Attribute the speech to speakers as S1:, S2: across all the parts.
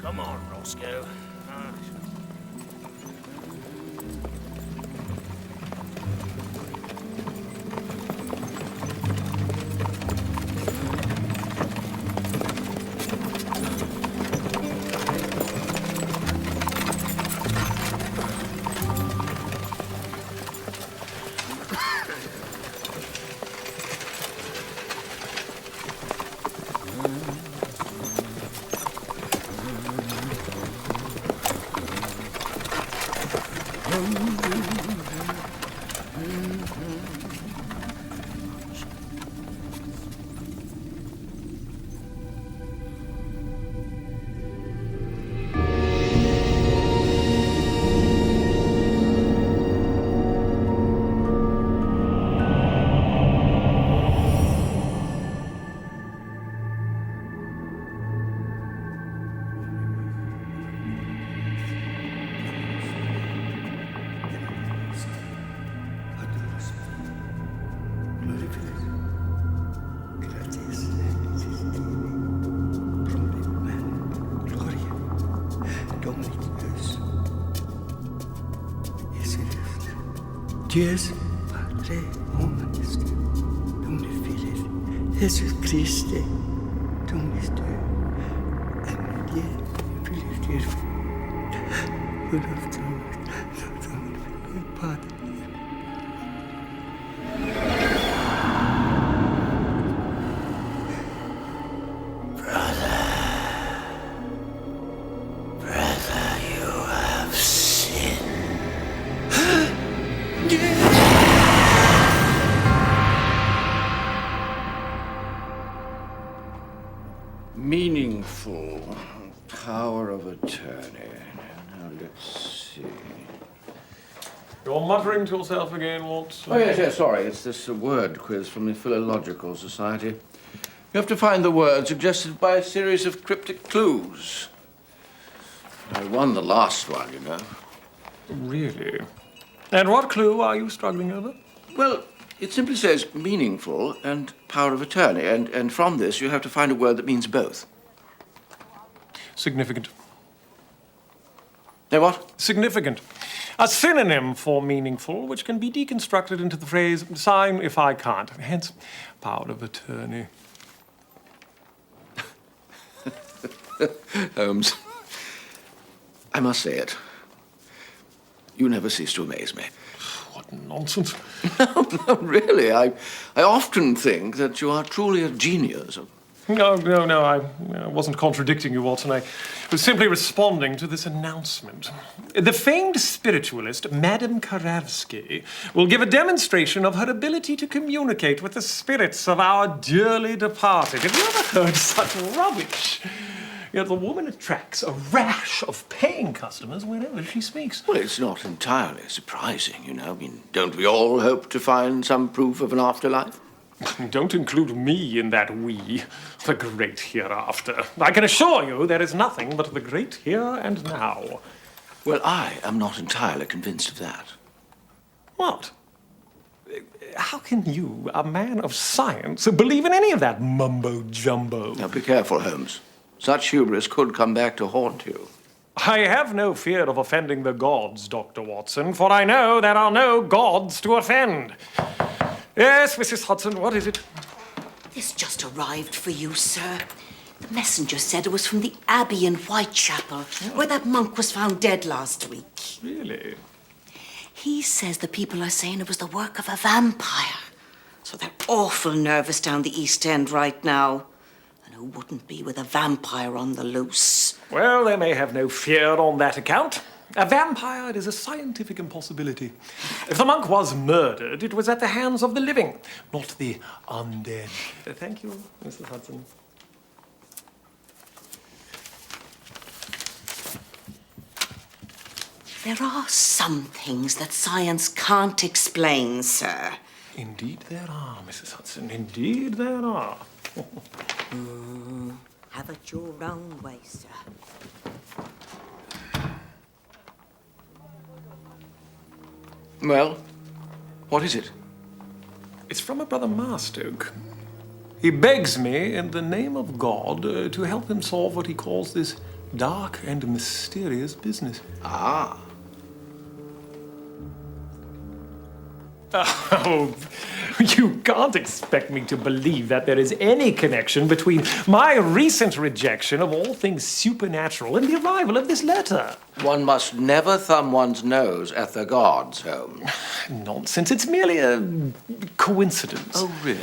S1: Come on, Roscoe.
S2: Dios Padre Nuestro, Domine Fili, Jesus Christe, Dominus Tui, et Filii Dei, Filii Dei, Padre.
S3: Meaningful power of attorney. Now let's see.
S4: You're muttering to yourself again, Watson.
S3: Oh, yes, sorry. It's this word quiz from the Philological Society. You have to find the word suggested by a series of cryptic clues. I won the last one, you know.
S4: Really? And what clue are you struggling over?
S3: Well, it simply says meaningful and power of attorney, and from this you have to find a word that means both.
S4: Significant.
S3: Now what?
S4: Significant. A synonym for meaningful, which can be deconstructed into the phrase, sign if I can't. Hence, power of attorney.
S3: Holmes, I must say it. You never cease to amaze me.
S4: What nonsense.
S3: No, really. I often think that you are truly a genius.
S4: No, I wasn't contradicting you, Watson. I was simply responding to this announcement. The famed spiritualist, Madame Karavsky, will give a demonstration of her ability to communicate with the spirits of our dearly departed. Have you ever heard such rubbish? Yet the woman attracts a rash of paying customers whenever she speaks.
S3: Well, it's not entirely surprising, you know. I mean, don't we all hope to find some proof of an afterlife?
S4: Don't include me in that we, the great hereafter. I can assure you there is nothing but the great here and now.
S3: Well, I am not entirely convinced of that.
S4: What? How can you, a man of science, believe in any of that mumbo-jumbo?
S3: Now, be careful, Holmes. Such hubris could come back to haunt you.
S4: I have no fear of offending the gods, Dr. Watson, for I know there are no gods to offend. Yes, Mrs. Hudson, what is it?
S5: This just arrived for you, sir. The messenger said it was from the Abbey in Whitechapel, where that monk was found dead last week.
S4: Really?
S5: He says the people are saying it was the work of a vampire. So they're awful nervous down the East End right now. And who wouldn't be with a vampire on the loose?
S4: Well, they may have no fear on that account. A vampire is a scientific impossibility. If the monk was murdered, it was at the hands of the living, not the undead. Thank you, Mrs. Hudson.
S5: There are some things that science can't explain, sir.
S4: Indeed there are, Mrs. Hudson. Indeed there are.
S5: Have it your own way, sir.
S3: Well, what is it?
S4: It's from a brother Marstoke. He begs me, in the name of God, to help him solve what he calls this dark and mysterious business.
S3: Ah.
S4: Oh, you can't expect me to believe that there is any connection between my recent rejection of all things supernatural and the arrival of this letter.
S3: One must never thumb one's nose at the gods, Holmes.
S4: Nonsense. It's merely a coincidence.
S3: Oh, really?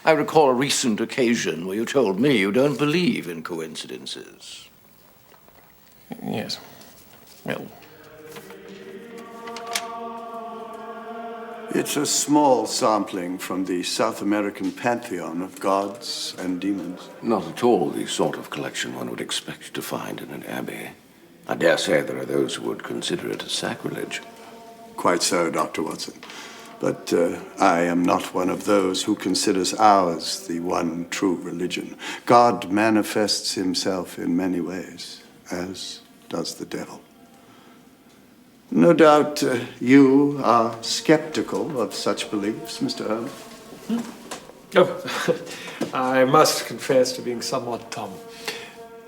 S3: I recall a recent occasion where you told me you don't believe in coincidences.
S4: Yes. Well,
S2: It's a small sampling from the South American pantheon of gods and demons.
S3: Not at all the sort of collection one would expect to find in an abbey. I dare say there are those who would consider it a sacrilege.
S2: Quite so, Dr. Watson. But I am not one of those who considers ours the one true religion. God manifests himself in many ways, as does the devil. No doubt you are skeptical of such beliefs, Mr. Holmes.
S4: Oh, I must confess to being somewhat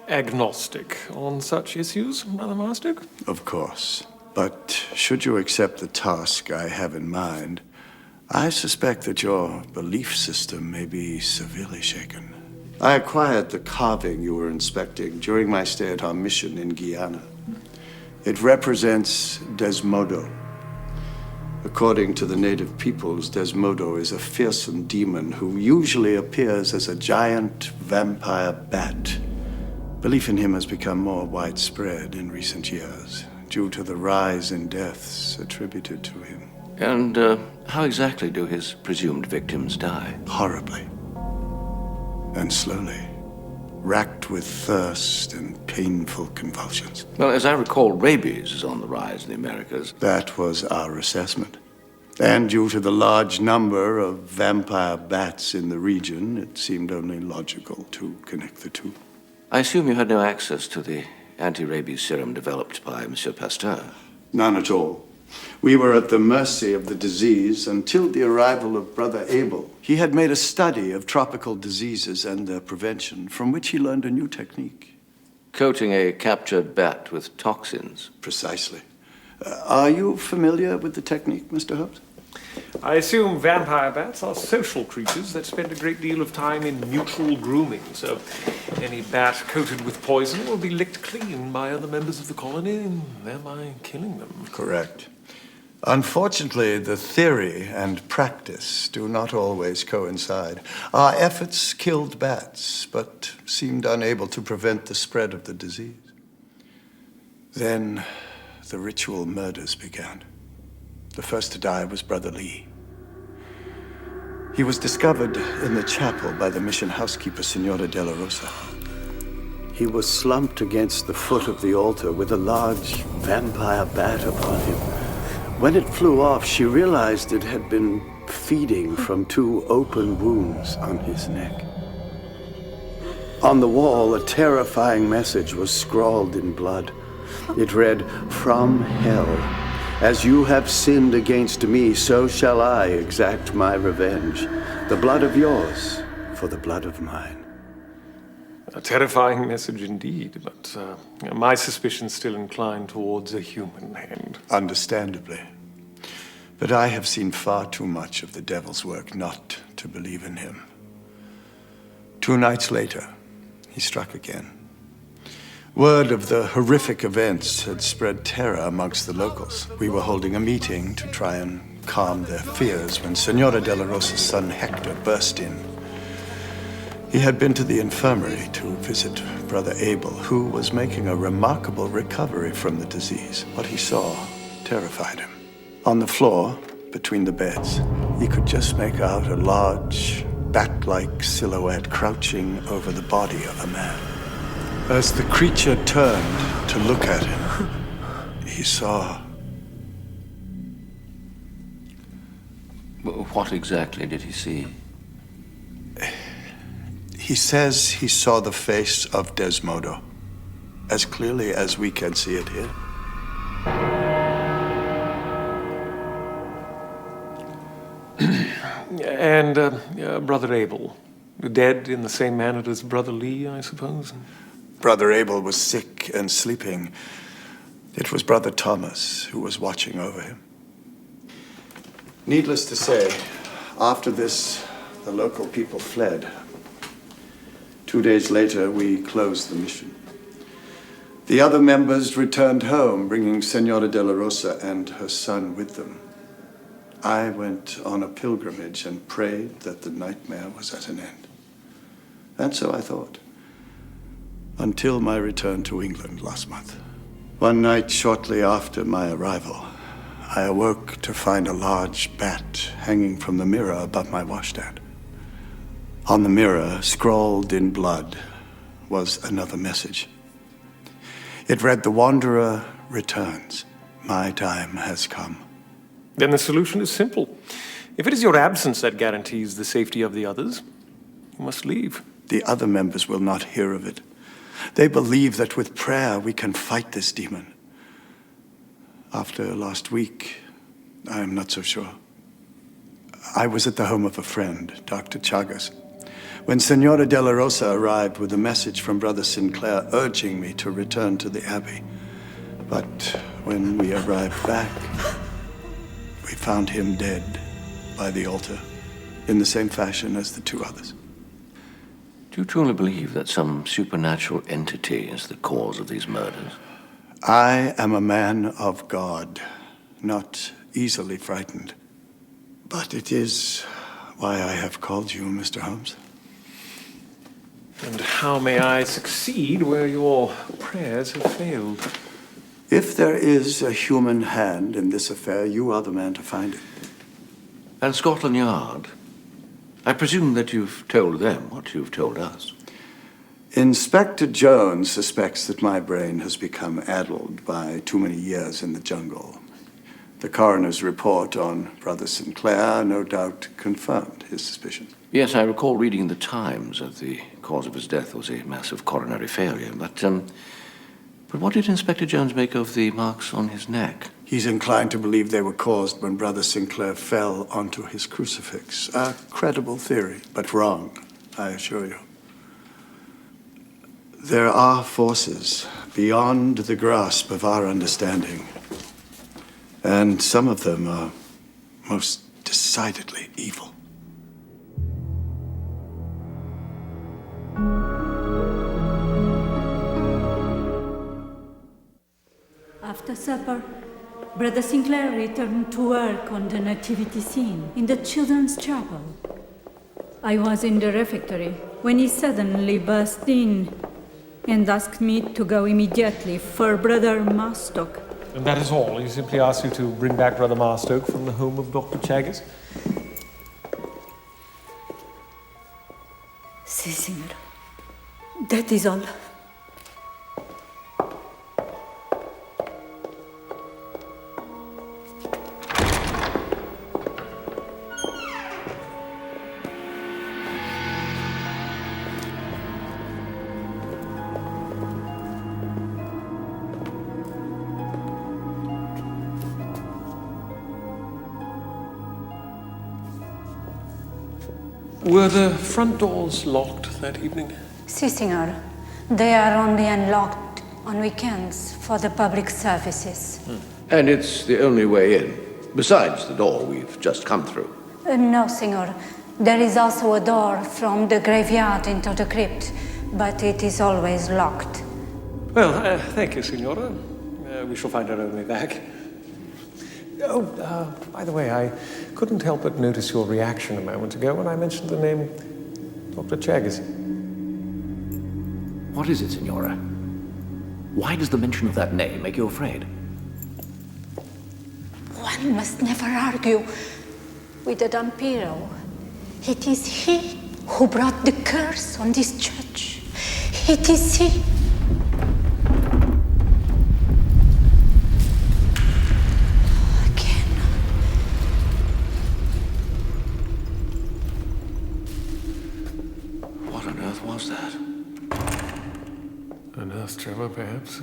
S4: agnostic on such issues, Brother Marstoke.
S2: Of course. But should you accept the task I have in mind, I suspect that your belief system may be severely shaken. I acquired the carving you were inspecting during my stay at our mission in Guyana. It represents Desmodo. According to the native peoples, Desmodo is a fearsome demon who usually appears as a giant vampire bat. Belief in him has become more widespread in recent years due to the rise in deaths attributed to him.
S3: And how exactly do his presumed victims die?
S2: Horribly. And slowly. Racked with thirst and painful convulsions.
S3: Well, as I recall, rabies is on the rise in the Americas.
S2: That was our assessment. And due to the large number of vampire bats in the region, it seemed only logical to connect the two.
S3: I assume you had no access to the anti-rabies serum developed by Monsieur Pasteur.
S2: None at all. We were at the mercy of the disease until the arrival of Brother Abel. He had made a study of tropical diseases and their prevention, from which he learned a new technique.
S3: Coating a captured bat with toxins.
S2: Precisely. Are you familiar with the technique, Mr. Holmes?
S4: I assume vampire bats are social creatures that spend a great deal of time in mutual grooming, so any bat coated with poison will be licked clean by other members of the colony, thereby killing them.
S2: Correct. Unfortunately, the theory and practice do not always coincide. Our efforts killed bats, but seemed unable to prevent the spread of the disease. Then the ritual murders began. The first to die was Brother Lee. He was discovered in the chapel by the mission housekeeper, Senora de la Rosa. He was slumped against the foot of the altar with a large vampire bat upon him. When it flew off, she realized it had been feeding from two open wounds on his neck. On the wall, a terrifying message was scrawled in blood. It read, "From hell, as you have sinned against me, so shall I exact my revenge. The blood of yours for the blood of mine."
S4: A terrifying message indeed, but my suspicions still incline towards a human hand.
S2: Understandably. But I have seen far too much of the devil's work not to believe in him. 2 nights later, he struck again. Word of the horrific events had spread terror amongst the locals. We were holding a meeting to try and calm their fears when Senora de la Rosa's son Hector burst in. He had been to the infirmary to visit Brother Abel, who was making a remarkable recovery from the disease. What he saw terrified him. On the floor, between the beds, he could just make out a large, bat-like silhouette crouching over the body of a man. As the creature turned to look at him, he saw...
S3: What exactly did he see?
S2: He says he saw the face of Desmodo, as clearly as we can see it here.
S4: And Brother Abel, dead in the same manner as Brother Lee, I suppose?
S2: Brother Abel was sick and sleeping, it was Brother Thomas who was watching over him. Needless to say, after this, the local people fled. 2 days later, we closed the mission. The other members returned home, bringing Senora de la Rosa and her son with them. I went on a pilgrimage and prayed that the nightmare was at an end. And so I thought, until my return to England last month. One night shortly after my arrival, I awoke to find a large bat hanging from the mirror above my washstand. On the mirror, scrawled in blood, was another message. It read, "The Wanderer returns. My time has come."
S4: Then the solution is simple. If it is your absence that guarantees the safety of the others, you must leave.
S2: The other members will not hear of it. They believe that with prayer we can fight this demon. After last week, I am not so sure. I was at the home of a friend, Dr. Chagas, when Senora de la Rosa arrived with a message from Brother Sinclair urging me to return to the Abbey. But when we arrived back, we found him dead by the altar, in the same fashion as the two others.
S3: Do you truly believe that some supernatural entity is the cause of these murders?
S2: I am a man of God, not easily frightened. But it is why I have called you, Mr. Holmes.
S4: And how may I succeed where your prayers have failed?
S2: If there is a human hand in this affair, you are the man to find it.
S3: And Scotland Yard? I presume that you've told them what you've told us.
S2: Inspector Jones suspects that my brain has become addled by too many years in the jungle. The coroner's report on Brother Sinclair no doubt confirmed his suspicions.
S3: Yes, I recall reading in the Times that the cause of his death was a massive coronary failure. But what did Inspector Jones make of the marks on his neck?
S2: He's inclined to believe they were caused when Brother Sinclair fell onto his crucifix. A credible theory, but wrong, I assure you. There are forces beyond the grasp of our understanding, and some of them are most decidedly evil.
S1: After supper, Brother Sinclair returned to work on the nativity scene in the children's chapel. I was in the refectory when he suddenly burst in and asked me to go immediately for Brother Marstock.
S4: And that is all? He simply asked you to bring back Brother Marstoke from the home of Dr. Chagas?
S1: Si, signor. That is all.
S4: Were the front doors locked that evening?
S1: Si, signor. They are only unlocked on weekends for the public services.
S3: And it's the only way in, besides the door we've just come through.
S1: No, signor. There is also a door from the graveyard into the crypt, but it is always locked.
S4: Well, thank you, Signora. We shall find our own way back. Oh, by the way, I couldn't help but notice your reaction a moment ago when I mentioned the name Dr. Chagas.
S6: What is it, Signora? Why does the mention of that name make you afraid?
S1: One must never argue with the Dampiro. It is he who brought the curse on this church. It is he.
S3: What on earth was that?
S4: An earth tremor, perhaps?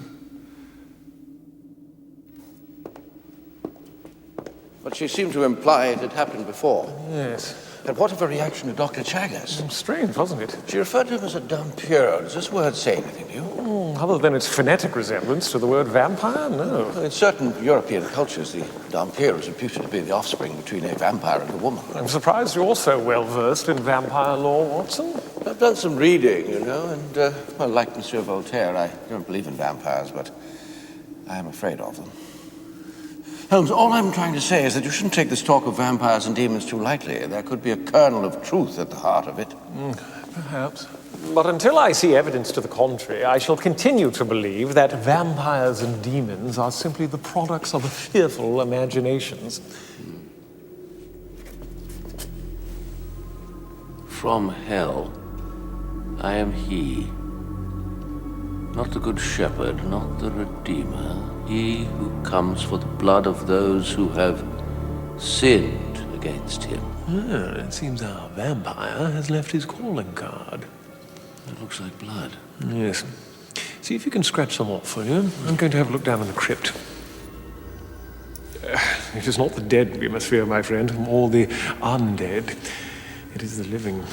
S3: But she seemed to imply it had happened before.
S4: Yes.
S3: And what of a reaction to Dr. Chagas?
S4: Strange, wasn't it?
S3: She referred to him as a Dampiro. Does this word say anything to you?
S4: Other than its phonetic resemblance to the word vampire, no.
S3: In certain European cultures, the vampire is reputed to be the offspring between a vampire and a woman.
S4: I'm surprised you're so well-versed in vampire lore, Watson.
S3: I've done some reading, you know, and, well, like Monsieur Voltaire, I don't believe in vampires, but I am afraid of them. Holmes, all I'm trying to say is that you shouldn't take this talk of vampires and demons too lightly. There could be a kernel of truth at the heart of it.
S4: Perhaps. But until I see evidence to the contrary, I shall continue to believe that vampires and demons are simply the products of fearful imaginations.
S3: From hell, I am he. Not the good shepherd, not the redeemer. He who comes for the blood of those who have sinned against him.
S4: It seems our vampire has left his calling card.
S3: It looks like blood.
S4: Yes. See if you can scratch some off, will you? I'm going to have a look down in the crypt. It is not the dead we must fear, my friend, or the undead. It is the living.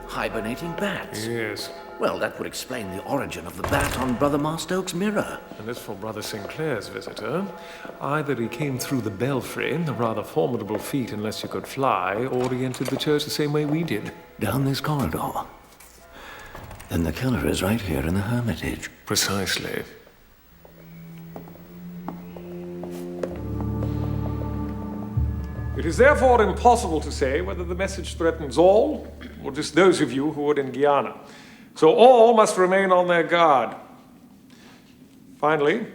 S6: Hibernating bats.
S4: Yes.
S6: Well, that would explain the origin of the bat on Brother Marstoke's mirror.
S4: And as for Brother Sinclair's visitor, either he came through the belfry, a rather formidable feat unless you could fly, or he entered the church the same way we did.
S6: Down this corridor. Then the killer is right here in the hermitage.
S4: Precisely. It is therefore impossible to say whether the message threatens all, or just those of you who are in Guyana. So all must remain on their guard. Finally,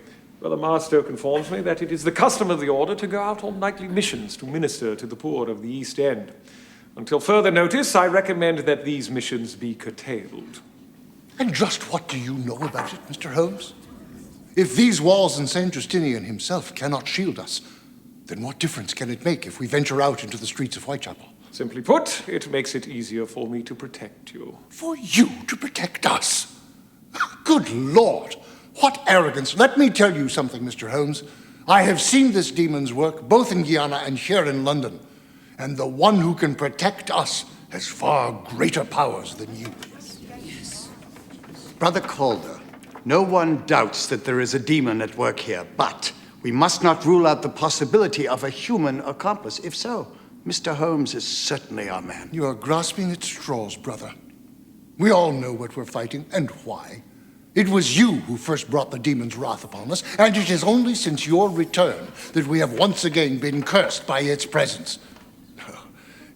S4: Brother Marstoke informs me that it is the custom of the order to go out on nightly missions to minister to the poor of the East End. Until further notice, I recommend that these missions be curtailed.
S7: And just what do you know about it, Mr. Holmes? If these walls and St. Justinian himself cannot shield us, then what difference can it make if we venture out into the streets of Whitechapel?
S4: Simply put, it makes it easier for me to protect you.
S7: For you to protect us? Good Lord! What arrogance! Let me tell you something, Mr. Holmes. I have seen this demon's work, both in Guyana and here in London. And the one who can protect us has far greater powers than you.
S2: Yes. Brother Calder, no one doubts that there is a demon at work here, but we must not rule out the possibility of a human accomplice. If so, Mr. Holmes is certainly our man.
S7: You are grasping at straws, brother. We all know what we're fighting and why. It was you who first brought the demon's wrath upon us, and it is only since your return that we have once again been cursed by its presence.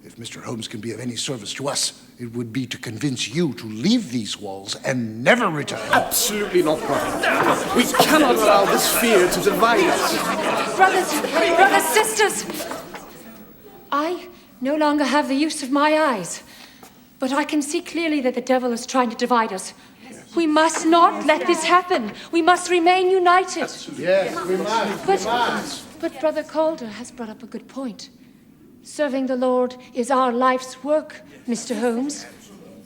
S7: If Mr. Holmes can be of any service to us, it would be to convince you to leave these walls and never return.
S8: Absolutely not, brother. We cannot allow this fear to divide us.
S9: Brothers, sisters! I no longer have the use of my eyes, but I can see clearly that the devil is trying to divide us. We must not let this happen. We must remain united.
S7: Yes, we must.
S9: But Brother Calder has brought up a good point. Serving the Lord is our life's work, Mr. Holmes.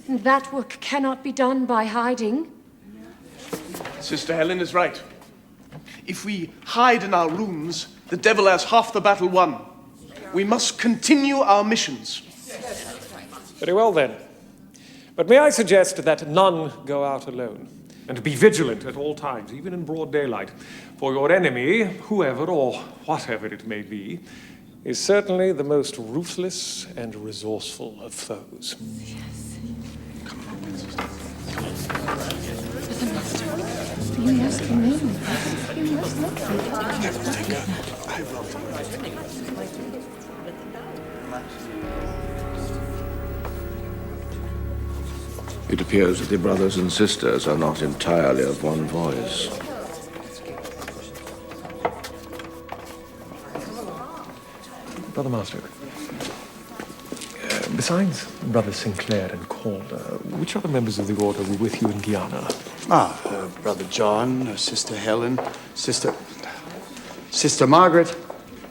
S9: And that work cannot be done by hiding.
S8: Sister Helen is right. If we hide in our rooms, the devil has half the battle won. We must continue our missions.
S4: Very well, then. But may I suggest that none go out alone, and be vigilant at all times, even in broad daylight, for your enemy, whoever or whatever it may be, is certainly the most ruthless and resourceful of foes.
S9: Yes. You must remain. You must look.
S3: It appears that the brothers and sisters are not entirely of one voice.
S4: Brother Master, besides Brother Sinclair and Calder, which other members of the order were with you in Guyana?
S2: Brother John, Sister Helen, Sister Margaret.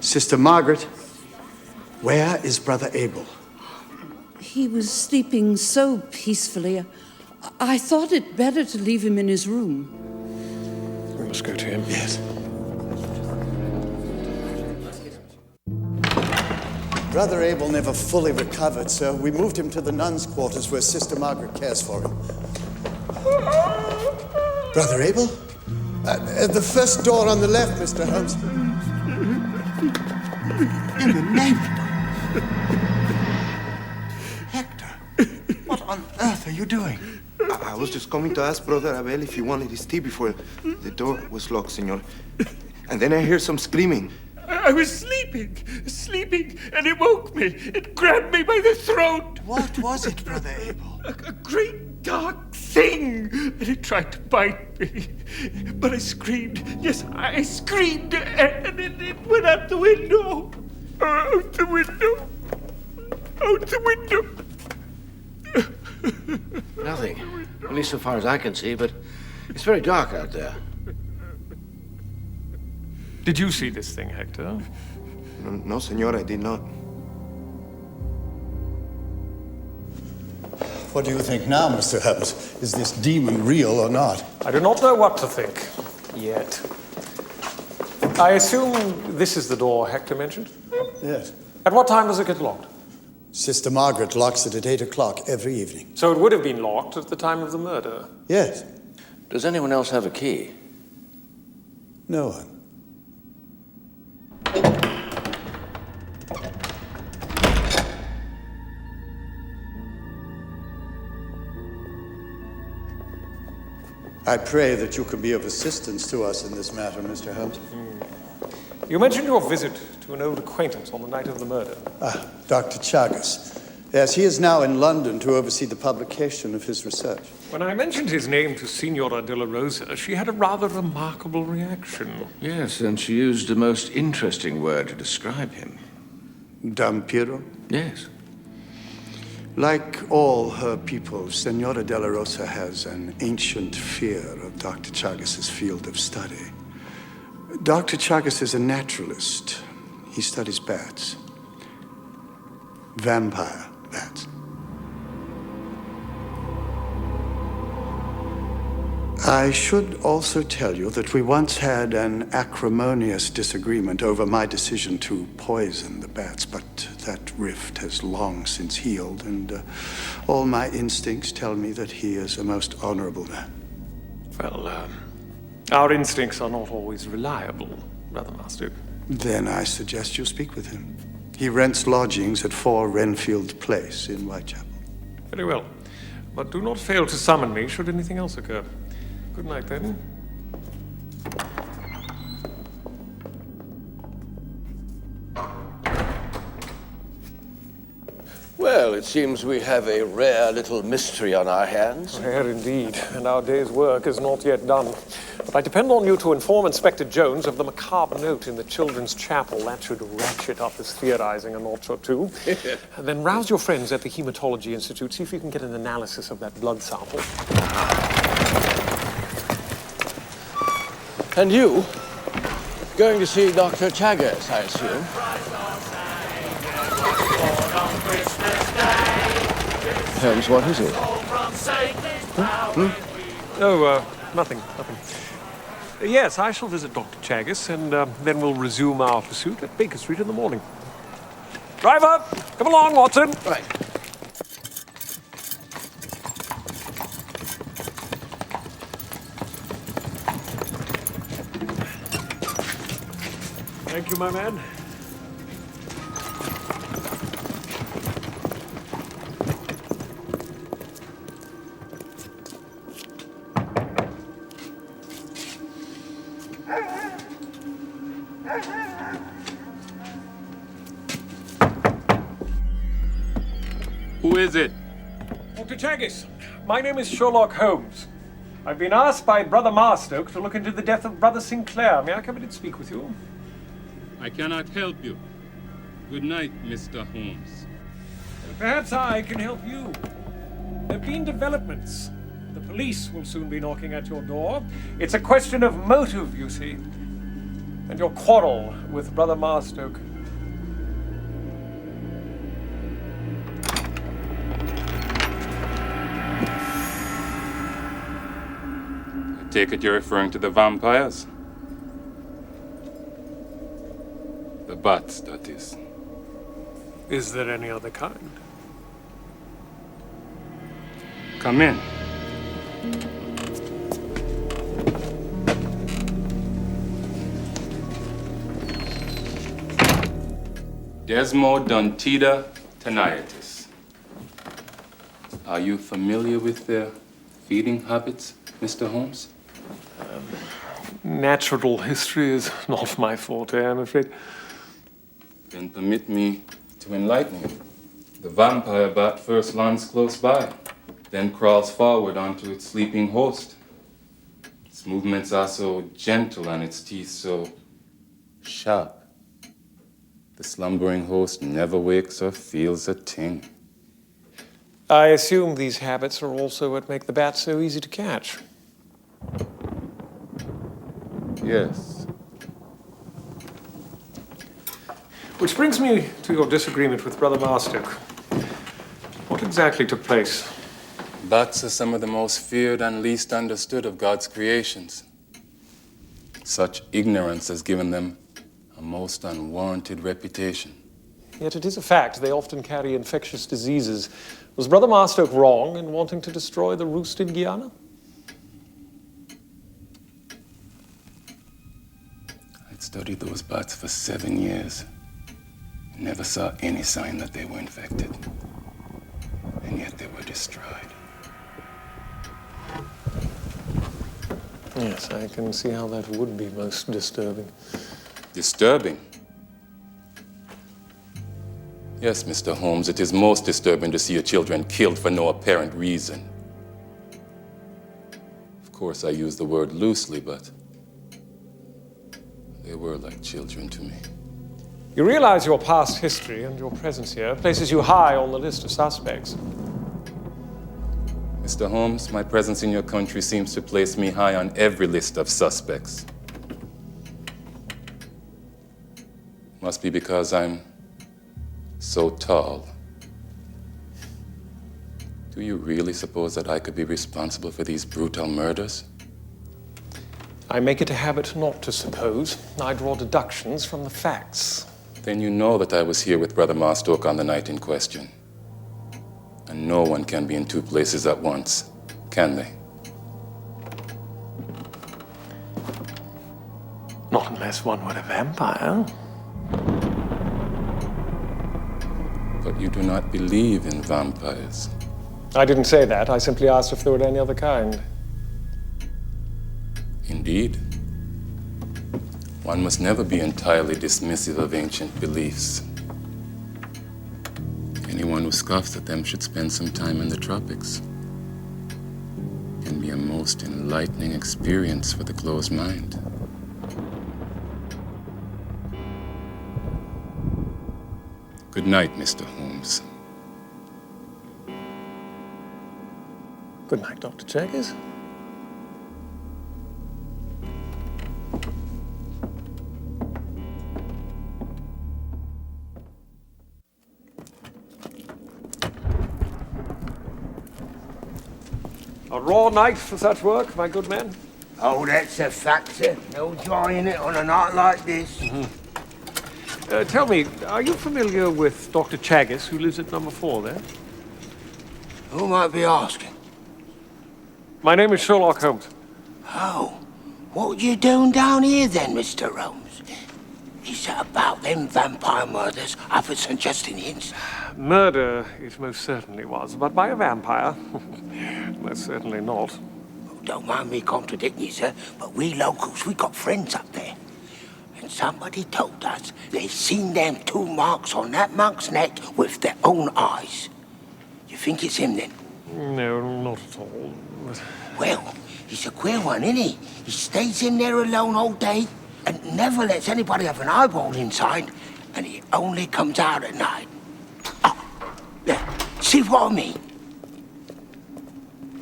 S2: Sister Margaret, where is Brother Abel?
S10: He was sleeping so peacefully. I thought it better to leave him in his room.
S4: We must go to him.
S2: Yes. Brother Abel never fully recovered, sir. We moved him to the nuns' quarters where Sister Margaret cares for him. Brother Abel? The first door on the left, Mr. Holmes. In the name of Hector, what on earth are you doing?
S11: I was just coming to ask Brother Abel if he wanted his tea before the door was locked, senor. And then I hear some screaming.
S12: I was sleeping, and it woke me. It grabbed me by the throat.
S2: What was it, Brother Abel?
S12: A great dark thing, and it tried to bite me. But I screamed. Yes, I screamed, and it went out the window. Out the window. Out the window.
S3: Nothing. At least so far as I can see, but it's very dark out there.
S4: Did you see this thing, Hector?
S11: No, senor, I did not.
S2: What do you think now, Mr. Holmes? Is this demon real or not?
S4: I do not know what to think, yet. I assume this is the door Hector mentioned?
S2: Yes.
S4: At what time does it get locked?
S2: Sister Margaret locks it at 8 o'clock every evening.
S4: So it would have been locked at the time of the murder?
S2: Yes.
S3: Does anyone else have a key?
S2: No one. I pray that you can be of assistance to us in this matter, Mr. Holmes.
S4: You mentioned your visit to an old acquaintance on the night of the murder.
S2: Dr. Chagas. Yes, he is now in London to oversee the publication of his research.
S4: When I mentioned his name to Signora de la Rosa, she had a rather remarkable reaction.
S3: Yes, and she used a most interesting word to describe him.
S2: Dampiro?
S3: Yes.
S2: Like all her people, Senora de la Rosa has an ancient fear of Dr. Chagas's field of study. Dr. Chagas is a naturalist. He studies bats. Vampire bats. I should also tell you that we once had an acrimonious disagreement over my decision to poison the bats, but that rift has long since healed, and all my instincts tell me that he is a most honorable man.
S4: Well, our instincts are not always reliable, Brother Master.
S2: Then I suggest you speak with him. He rents lodgings at 4 Renfield Place in Whitechapel.
S4: Very well. But do not fail to summon me should anything else occur. Good night, then.
S3: Well, it seems we have a rare little mystery on our hands.
S4: Rare indeed, and our day's work is not yet done. But I depend on you to inform Inspector Jones of the macabre note in the children's chapel. That should ratchet up his theorizing a notch or two. And then rouse your friends at the Hematology Institute. See if you can get an analysis of that blood sample.
S3: And you? Going to see Dr. Chagas, I assume. Holmes, what is it?
S4: Oh, nothing. Yes, I shall visit Dr. Chagas, and then we'll resume our pursuit at Baker Street in the morning. Driver, come along, Watson.
S3: Right.
S4: Thank you, my man.
S13: Who is it?
S4: Dr. Chagas, my name is Sherlock Holmes. I've been asked by Brother Marstoke to look into the death of Brother Sinclair. May I come in and speak with you?
S13: I cannot help you. Good night, Mr. Holmes.
S4: Perhaps I can help you. There have been developments. The police will soon be knocking at your door. It's a question of motive, you see. And your quarrel with Brother Marstoke.
S13: I take it you're referring to the vampires? The bats, that is.
S4: Is there any other kind?
S13: Come in. Desmodontida tenacitus. Are you familiar with their feeding habits, Mr. Holmes?
S4: Natural history is not my forte, I'm afraid.
S13: Then permit me to enlighten you. The vampire bat first lands close by, then crawls forward onto its sleeping host. Its movements are so gentle and its teeth so sharp. The slumbering host never wakes or feels a thing.
S4: I assume these habits are also what make the bat so easy to catch.
S13: Yes.
S4: Which brings me to your disagreement with Brother Marstoke. What exactly took place?
S13: Bats are some of the most feared and least understood of God's creations. Such ignorance has given them a most unwarranted reputation.
S4: Yet it is a fact they often carry infectious diseases. Was Brother Marstoke wrong in wanting to destroy the roost in Guyana?
S13: I'd studied those bats for 7 years. Never saw any sign that they were infected. And yet they were destroyed.
S4: Yes, I can see how that would be most disturbing.
S13: Disturbing? Yes, Mr. Holmes, it is most disturbing to see your children killed for no apparent reason. Of course, I use the word loosely, but they were like children to me.
S4: You realize your past history and your presence here places you high on the list of suspects.
S13: Mr. Holmes, my presence in your country seems to place me high on every list of suspects. Must be because I'm so tall. Do you really suppose that I could be responsible for these brutal murders?
S4: I make it a habit not to suppose. I draw deductions from the facts.
S13: Then you know that I was here with Brother Marstoke on the night in question. And no one can be in two places at once, can they?
S4: Not unless one were a vampire.
S13: But you do not believe in vampires.
S4: I didn't say that. I simply asked if there were any other kind.
S13: Indeed. One must never be entirely dismissive of ancient beliefs. Anyone who scoffs at them should spend some time in the tropics. It can be a most enlightening experience for the closed mind. Good night, Mr. Holmes.
S4: Good night, Dr. Chagas. A raw night for such work, my good man.
S14: Oh, that's a fact, sir. No joy in it on a night like this.
S4: Tell me, are you familiar with Dr. Chaggis, who lives at number 4 there?
S14: Who might be asking?
S4: My name is Sherlock Holmes.
S14: Oh, what you doing down here then, Mr. Holmes? Is it about them vampire murders up at St. Justinian's?
S4: Murder it most certainly was, but by a vampire? Most certainly not.
S14: Don't mind me contradicting you, sir, but we locals, we got friends up there. And somebody told us they've seen them 2 marks on that monk's neck with their own eyes. You think it's him, then?
S4: No, not at all.
S14: Well, he's a queer one, isn't he? He stays in there alone all day and never lets anybody have an eyeball inside, and he only comes out at night. Oh, there. See what I mean?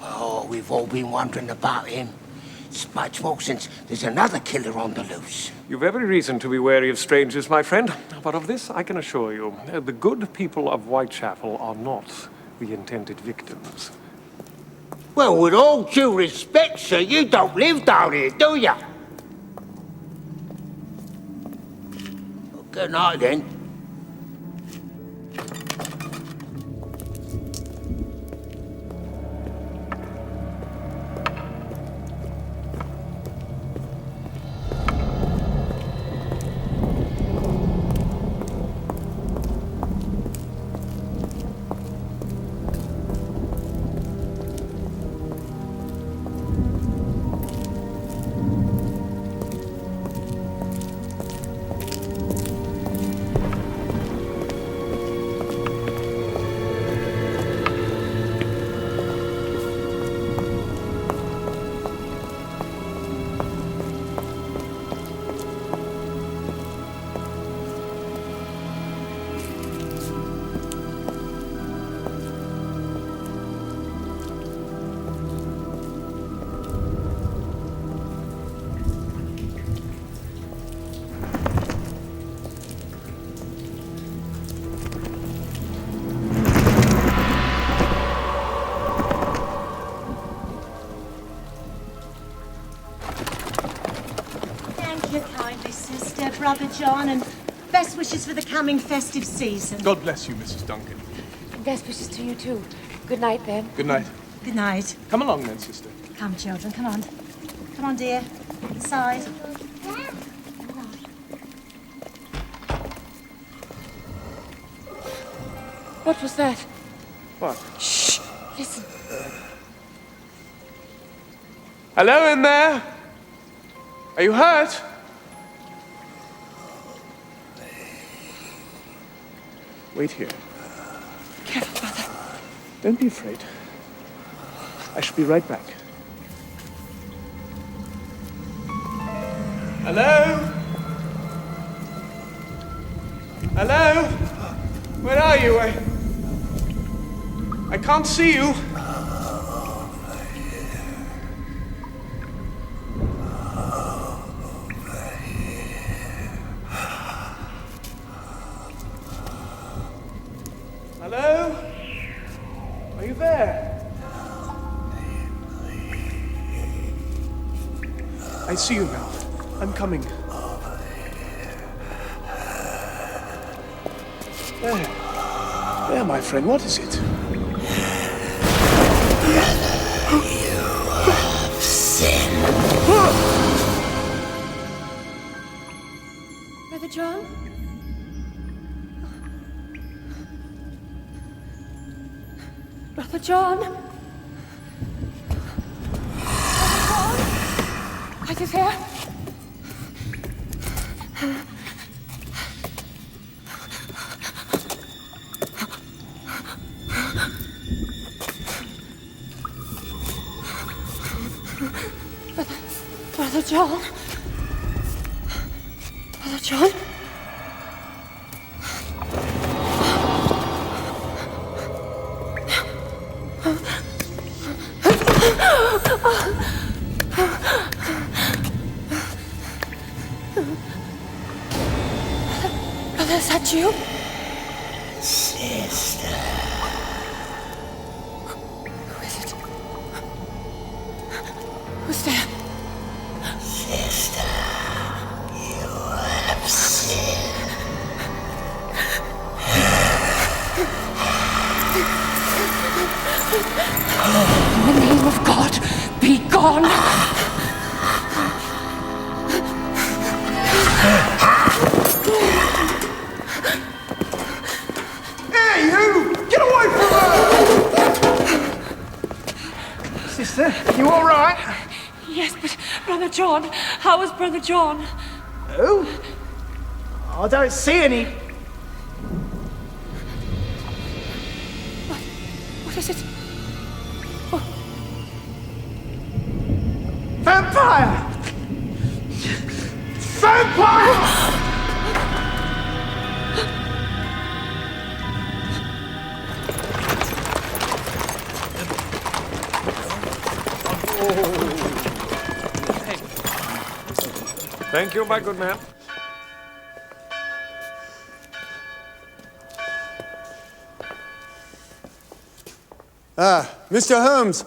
S14: Oh, we've all been wondering about him. It's much more since there's another killer on the loose.
S4: You've every reason to be wary of strangers, my friend. But of this I can assure you. The good people of Whitechapel are not the intended victims.
S14: Well, with all due respect, sir, you don't live down here, do you? Well, good night, then.
S15: Thank you kindly, sister, Brother John, and best wishes for the coming festive season.
S8: God bless you, Mrs. Duncan.
S9: Best wishes to you, too. Good night, then.
S8: Good night.
S15: Good night.
S8: Come along then, sister.
S15: Come, children, come on. Come on, dear. Inside.
S9: What was that?
S8: What?
S9: Shh! Listen.
S8: Hello in there? Are you hurt? Wait here.
S9: Careful, brother.
S8: Don't be afraid. I shall be right back. Hello? Hello? Where are you? I can't see you. Hello? Are you there? I see you now. I'm coming. There. There, my friend. What is it?
S9: Brother John? Brother John? Brother John? Are you there? Brother John? Brother John? Brother, is that you?
S14: Sister.
S9: Who is it? In the name of God, be gone!
S8: Hey, you! Get away from her! Sister, you all right?
S9: Yes, but Brother John, how is Brother John?
S8: Who? I don't see any.
S9: What is it?
S8: Vampire! Vampire!
S4: Thank you, my good man.
S2: Ah, Mr. Holmes.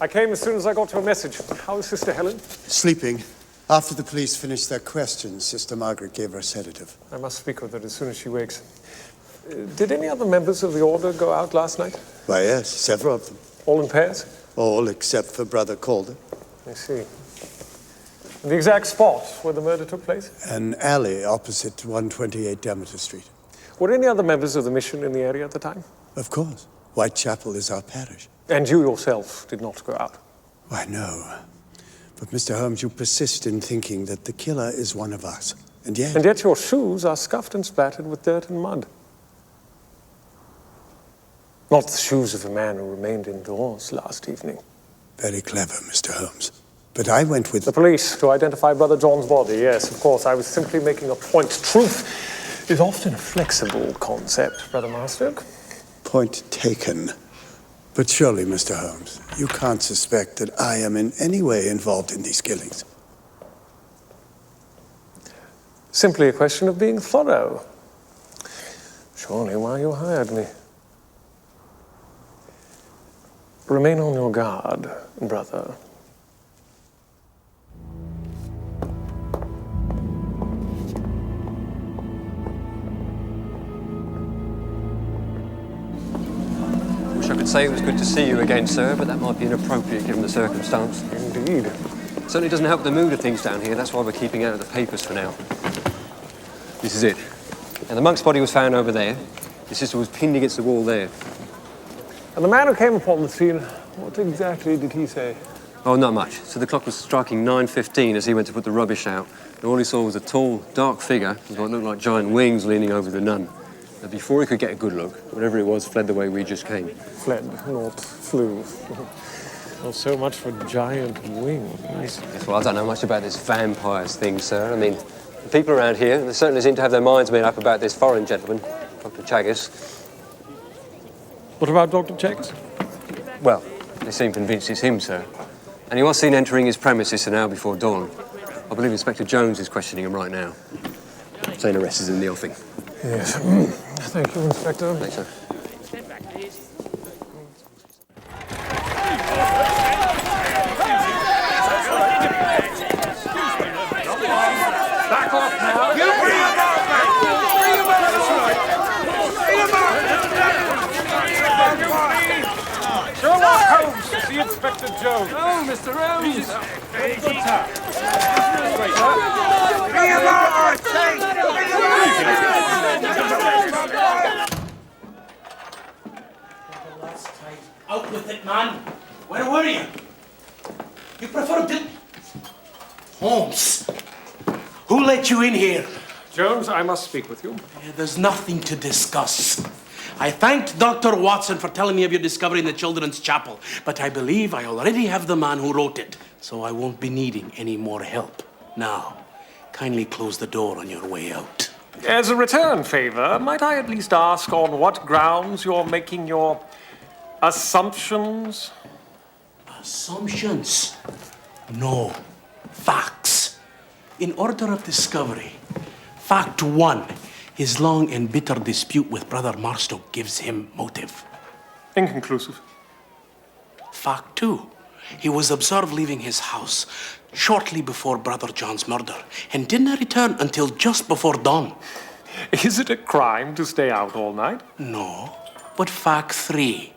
S4: I came as soon as I got your message. How is Sister Helen?
S2: Sleeping. After the police finished their questions, Sister Margaret gave her a sedative.
S4: I must speak with her as soon as she wakes. Did any other members of the order go out last night?
S2: Why, yes, several of them.
S4: All in pairs?
S2: All except for Brother Calder.
S4: I see. And the exact spot where the murder took place?
S2: An alley opposite 128 Demeter Street.
S4: Were any other members of the mission in the area at the time?
S2: Of course. Whitechapel is our parish.
S4: And you yourself did not go out?
S2: Why, no. But, Mr. Holmes, you persist in thinking that the killer is one of us. And yet...
S4: And yet your shoes are scuffed and splattered with dirt and mud. Not the shoes of a man who remained indoors last evening.
S2: Very clever, Mr. Holmes. But I went with...
S4: The police to identify Brother John's body, yes, of course. I was simply making a point. Truth is often a flexible concept, Brother Marstoke.
S2: Point taken. But surely, Mr. Holmes, you can't suspect that I am in any way involved in these killings.
S4: Simply a question of being thorough. Surely why you hired me. Remain on your guard, brother.
S16: Wish I could say it was good to see you again, sir, but that might be inappropriate given the circumstance.
S4: Indeed.
S16: Certainly doesn't help the mood of things down here. That's why we're keeping out of the papers for now. This is it. And the monk's body was found over there. His sister was pinned against the wall there.
S4: And the man who came upon the scene, what exactly did he say?
S16: Oh, not much. So the clock was striking 9:15 as he went to put the rubbish out. And all he saw was a tall, dark figure with what looked like giant wings leaning over the nun. And before he could get a good look, whatever it was fled the way we just came.
S4: Fled, not flew. Not so much for giant wings.
S16: Yes, well, I don't know much about this vampires thing, sir. I mean, the people around here, they certainly seem to have their minds made up about this foreign gentleman, Dr. Chagas.
S4: What about Dr. Chagas?
S16: Well, they seem convinced it's him, sir. And he was seen entering his premises an hour before dawn. I believe Inspector Jones is questioning him right now. Saying arrest is in the offing.
S4: Yes. Thank you, Inspector.
S16: Thanks, sir.
S4: Back off now.
S8: You bring him out, man! Bring him out! That's right. Bring him out!
S4: Sherlock Holmes to see Inspector Jones.
S12: Oh, Mr. Holmes!
S4: Good time.
S8: Bring him out, I say! Bring him out!
S14: Out with it, man. Where were you? You prefer to... Holmes, who let you in here?
S4: Jones, I must speak with you.
S14: There's nothing to discuss. I thanked Dr. Watson for telling me of your discovery in the Children's Chapel, but I believe I already have the man who wrote it, so I won't be needing any more help. Now, kindly close the door on your way out.
S4: As a return favor, might I at least ask on what grounds you're making your assumptions?
S14: Assumptions? No. Facts. In order of discovery, fact 1, his long and bitter dispute with Brother Marstoke gives him motive.
S4: Inconclusive.
S14: Fact 2, he was observed leaving his house shortly before Brother John's murder and didn't return until just before dawn.
S4: Is it a crime to stay out all night?
S12: No, but fact 3.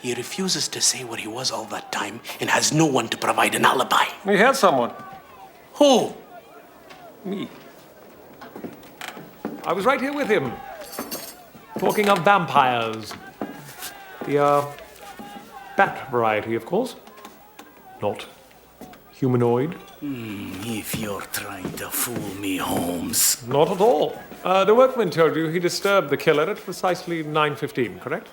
S12: He refuses to say where he was all that time and has no one to provide an alibi.
S4: He had someone.
S12: Who?
S4: Me. I was right here with him. Talking of vampires. The, bat variety, of course. Not humanoid.
S12: If you're trying to fool me, Holmes.
S4: Not at all. The workman told you he disturbed the killer at precisely 9:15, correct?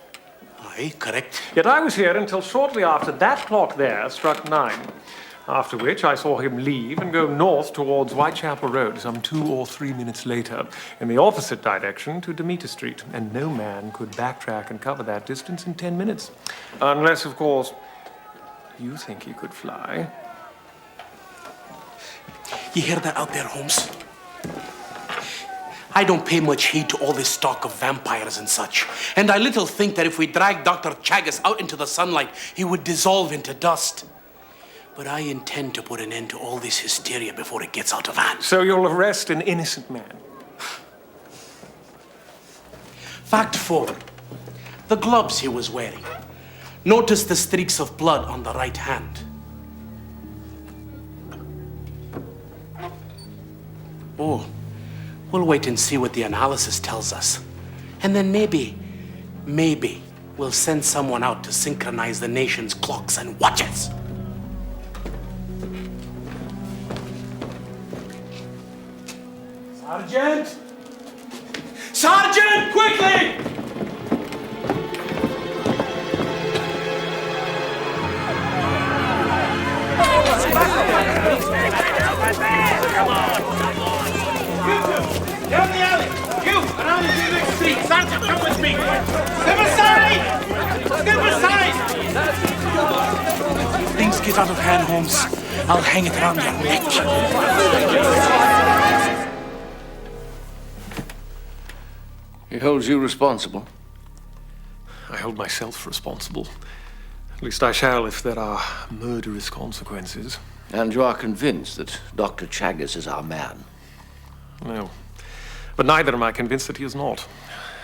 S12: Aye, correct.
S4: Yet I was here until shortly after that clock there struck 9. After which I saw him leave and go north towards Whitechapel Road some 2 or 3 minutes later, in the opposite direction to Demeter Street, and no man could backtrack and cover that distance in 10 minutes. Unless, of course, you think he could fly.
S12: You hear that out there, Holmes? I don't pay much heed to all this talk of vampires and such, and I little think that if we dragged Dr. Chagas out into the sunlight, he would dissolve into dust. But I intend to put an end to all this hysteria before it gets out of hand.
S4: So you'll arrest an innocent man?
S12: Fact 4. The gloves he was wearing. Notice the streaks of blood on the right hand. Oh, we'll wait and see what the analysis tells us. And then maybe we'll send someone out to synchronize the nation's clocks and watches. Sergeant! Sergeant, quickly!
S17: Come on! You two, down the alley! You, around into the next street! Sergeant, come with me! Step aside! Step aside!
S12: Things get out of hand, Holmes. I'll hang it around your neck.
S3: He holds you responsible.
S4: I hold myself responsible. At least I shall if there are murderous consequences.
S3: And you are convinced that Dr. Chagas is our man?
S4: No. But neither am I convinced that he is not.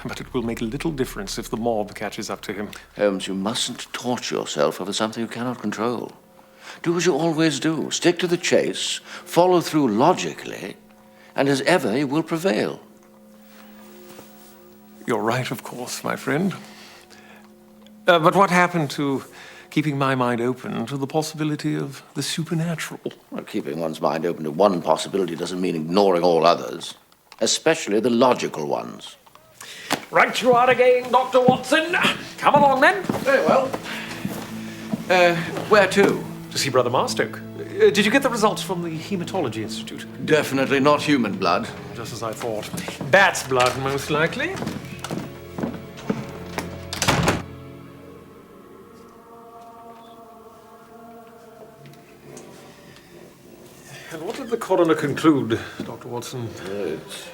S4: But it will make little difference if the mob catches up to him.
S3: Holmes, you mustn't torture yourself over something you cannot control. Do as you always do. Stick to the chase, follow through logically, and as ever, you will prevail.
S4: You're right, of course, my friend. But what happened to keeping my mind open to the possibility of the supernatural?
S3: Well, keeping one's mind open to one possibility doesn't mean ignoring all others, especially the logical ones.
S4: Right you are again, Dr. Watson. Come along, then.
S3: Very well. Where to?
S4: To see Brother Marstoke. Did you get the results from the Hematology Institute?
S3: Definitely not human blood.
S4: Just as I thought. Bat's blood, most likely. And what did the coroner conclude, Dr. Watson?
S3: It's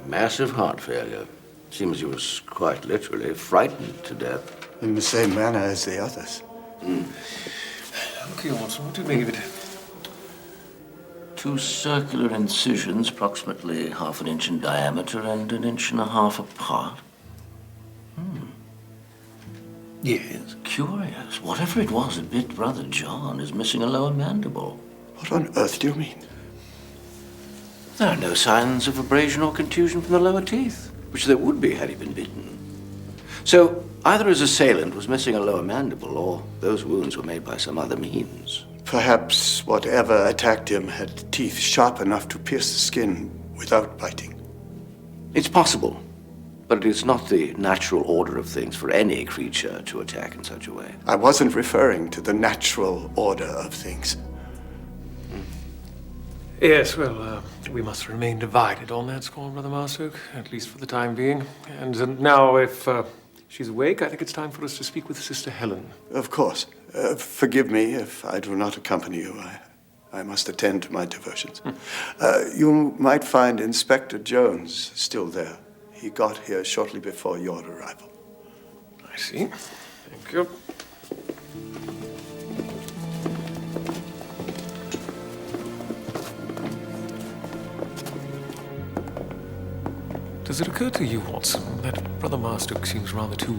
S3: massive heart failure. Seems he was quite literally frightened to death.
S2: In the same manner as the others.
S4: Look here, Watson, what do you make of it?
S3: 2 circular incisions, approximately ½ an inch in diameter and 1.5 inches apart.
S4: Yes.
S3: Curious. Whatever it was that bit Brother John is missing a lower mandible.
S2: What on earth do you mean?
S3: There are no signs of abrasion or contusion from the lower teeth, which there would be had he been bitten. So, either his assailant was missing a lower mandible, or those wounds were made by some other means.
S2: Perhaps whatever attacked him had teeth sharp enough to pierce the skin without biting.
S3: It's possible, but it is not the natural order of things for any creature to attack in such a way.
S2: I wasn't referring to the natural order of things.
S4: Yes, well, we must remain divided on that score, Brother Marstoke, at least for the time being. And now, if she's awake, I think it's time for us to speak with Sister Helen.
S2: Of course. Forgive me if I do not accompany you. I must attend to my devotions. You might find Inspector Jones still there. He got here shortly before your arrival.
S4: I see. Thank you. To Has it occurred to you, Watson, that Brother Marstoke seems rather too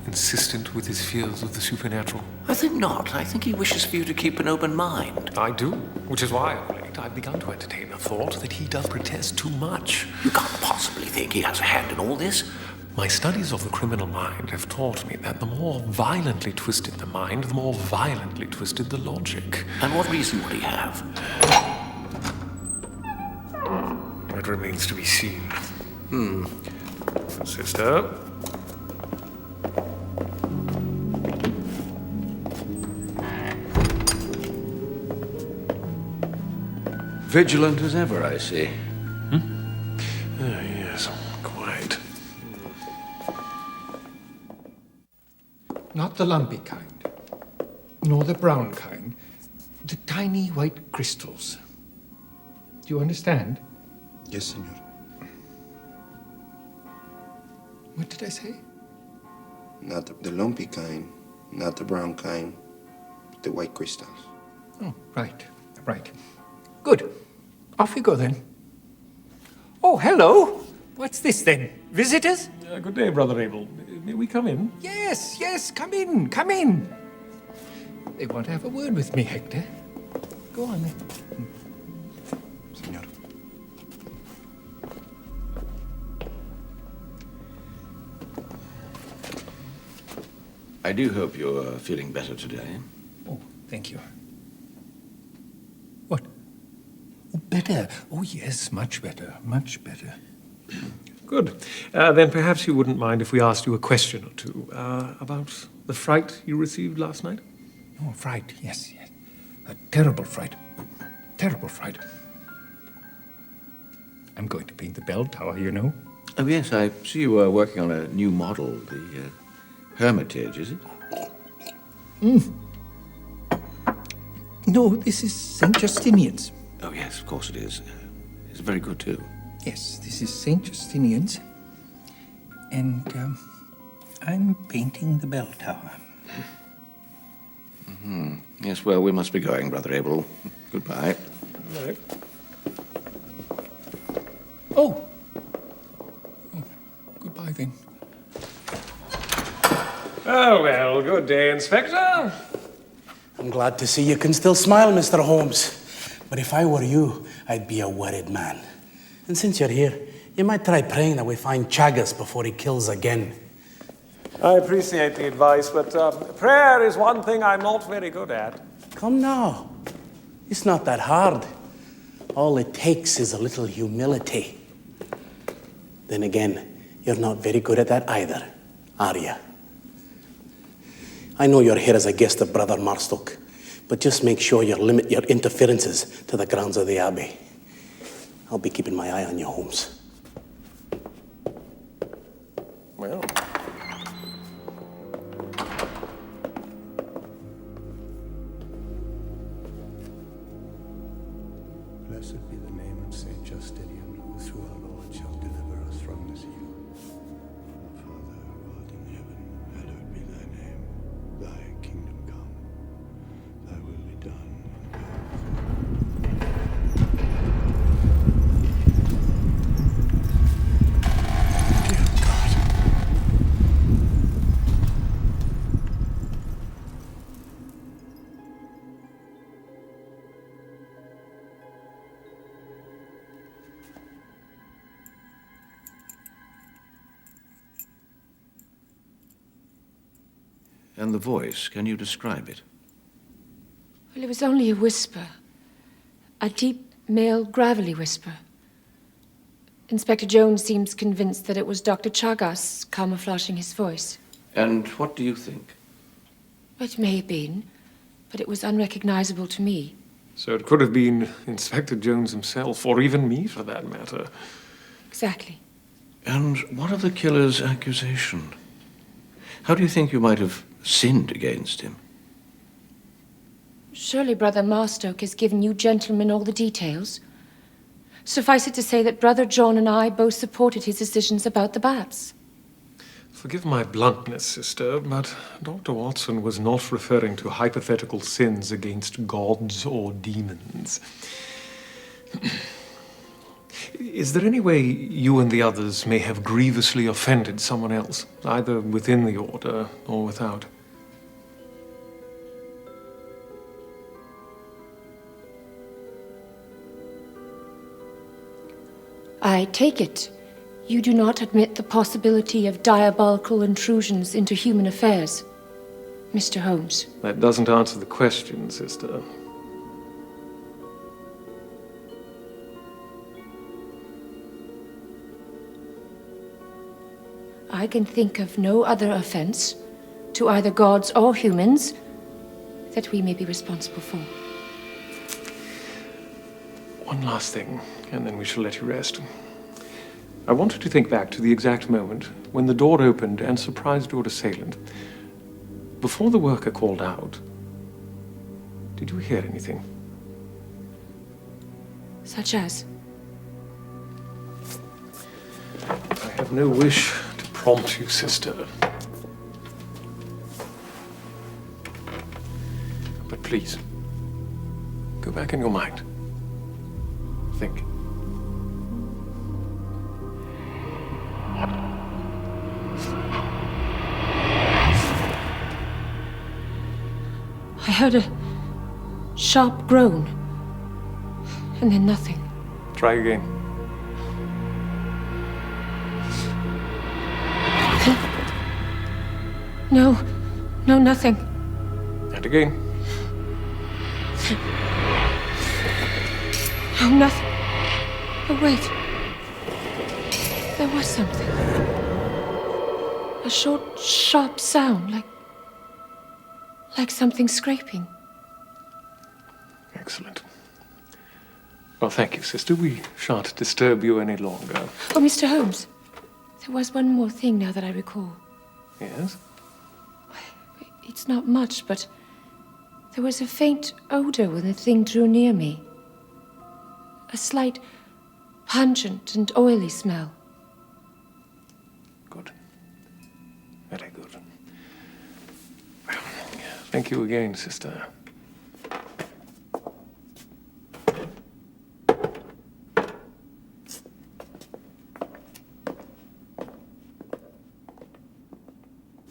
S4: insistent with his fears of the supernatural?
S6: I think not. I think he wishes for you to keep an open mind.
S4: I do, which is why of late I've begun to entertain the thought that he does protest too much.
S6: You can't possibly think he has a hand in all this.
S4: My studies of the criminal mind have taught me that the more violently twisted the mind, the more violently twisted the logic.
S6: And what reason would he have?
S4: That remains to be seen. Sister?
S3: Vigilant as ever, I see.
S4: Yes, quite.
S12: Not the lumpy kind, nor the brown kind. The tiny white crystals. Do you understand?
S11: Yes, senor.
S12: What did I say?
S11: Not the lumpy kind, not the brown kind, but the white crystals.
S12: Oh, right. Good. Off we go then. Oh, hello. What's this then? Visitors?
S4: Good day, Brother Abel. May we come in?
S12: Yes, come in. They want to have a word with me, Hector. Go on then.
S11: Senor.
S3: I do hope you're feeling better today.
S12: Oh, thank you. What? Oh, better. Oh, yes, much better.
S4: Good. Then perhaps you wouldn't mind if we asked you a question or two about the fright you received last night?
S12: Oh, fright, yes. A terrible fright. I'm going to paint the bell tower, you know.
S3: Oh, yes, I see you were working on a new model, the Hermitage, is it?
S12: No, this is St. Justinian's.
S3: Oh, yes, of course it is. It's very good, too.
S12: Yes, this is St. Justinian's. And I'm painting the bell tower.
S3: Yes, well, we must be going, Brother Abel. Goodbye.
S4: Right.
S12: Oh, goodbye then.
S4: Oh, well, good day, Inspector.
S18: I'm glad to see you can still smile, Mr. Holmes. But if I were you, I'd be a worried man. And since you're here, you might try praying that we find Chagas before he kills again.
S4: I appreciate the advice, but prayer is one thing I'm not very good at.
S18: Come now. It's not that hard. All it takes is a little humility. Then again, you're not very good at that either, are you? I know you're here as a guest of Brother Marstoke, but just make sure you limit your interferences to the grounds of the Abbey. I'll be keeping my eye on you, Holmes.
S4: Well.
S2: Blessed be the name of Saint Justinian, who through our Lord shall deliver us from this evil. Our Father, who art in heaven, hallowed be thy name. Thy kingdom come. Thy will be done
S3: And the voice, can you describe it?
S9: Well, it was only a whisper. A deep, male, gravelly whisper. Inspector Jones seems convinced that it was Dr. Chagas camouflaging his voice.
S3: And what do you think?
S9: It may have been, but it was unrecognizable to me.
S4: So it could have been Inspector Jones himself, or even me for that matter.
S9: Exactly.
S3: And what of the killer's accusation? How do you think you might have sinned against him?
S9: Surely Brother Marstoke has given you gentlemen all the details. Suffice it to say that Brother John and I both supported his decisions about the bats.
S4: Forgive my bluntness, sister, but Dr. Watson was not referring to hypothetical sins against gods or demons. Is there any way you and the others may have grievously offended someone else, either within the Order or without?
S9: I take it you do not admit the possibility of diabolical intrusions into human affairs, Mr. Holmes.
S4: That doesn't answer the question, sister.
S9: I can think of no other offense to either gods or humans that we may be responsible for.
S4: One last thing, and then we shall let you rest. I wanted to think back to the exact moment when the door opened and surprised your assailant. Before the worker called out, did you hear anything?
S9: Such as?
S4: I have no wish to prompt you, sister. But please, go back in your mind. Think.
S9: I heard a sharp groan, and then nothing.
S4: Try again.
S9: No, nothing.
S4: And again.
S9: No, nothing. Oh, wait. There was something. A short, sharp sound, like something scraping.
S4: Excellent. Well, thank you, sister. We shan't disturb you any longer.
S9: Oh, Mr. Holmes, there was one more thing now that I recall.
S4: Yes?
S9: It's not much, but there was a faint odor when the thing drew near me. A slight, pungent and oily smell.
S4: Good. Very good. Thank you again, sister.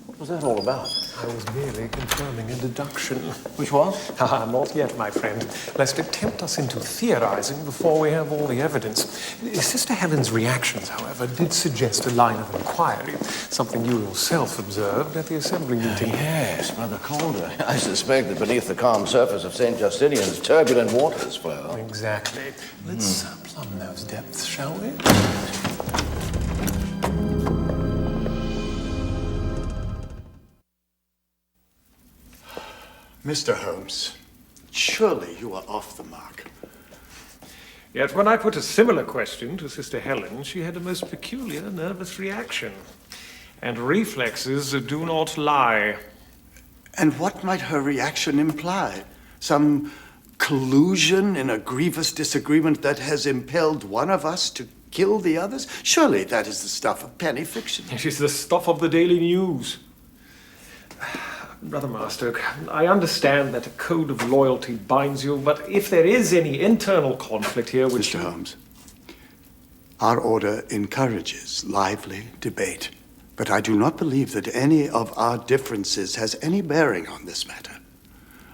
S3: What was that all about?
S4: I was merely confirming a deduction.
S3: Which was?
S4: Not yet, my friend, lest it tempt us into theorizing before we have all the evidence. Sister Helen's reactions, however, did suggest a line of inquiry, something you yourself observed at the assembly meeting.
S3: Yes, Brother Calder. I suspect that beneath the calm surface of St. Justinian's, turbulent waters flow.
S4: Exactly. Let's plumb those depths, shall we?
S2: Mr. Holmes, surely you are off the mark.
S4: Yet when I put a similar question to Sister Helen, she had a most peculiar nervous reaction. And reflexes do not lie.
S2: And what might her reaction imply? Some collusion in a grievous disagreement that has impelled one of us to kill the others? Surely that is the stuff of penny fiction.
S4: It is the stuff of the Daily News. Brother Marstoke, I understand that a code of loyalty binds you, but if there is any internal conflict here which...
S2: Mr. Holmes, our order encourages lively debate, but I do not believe that any of our differences has any bearing on this matter.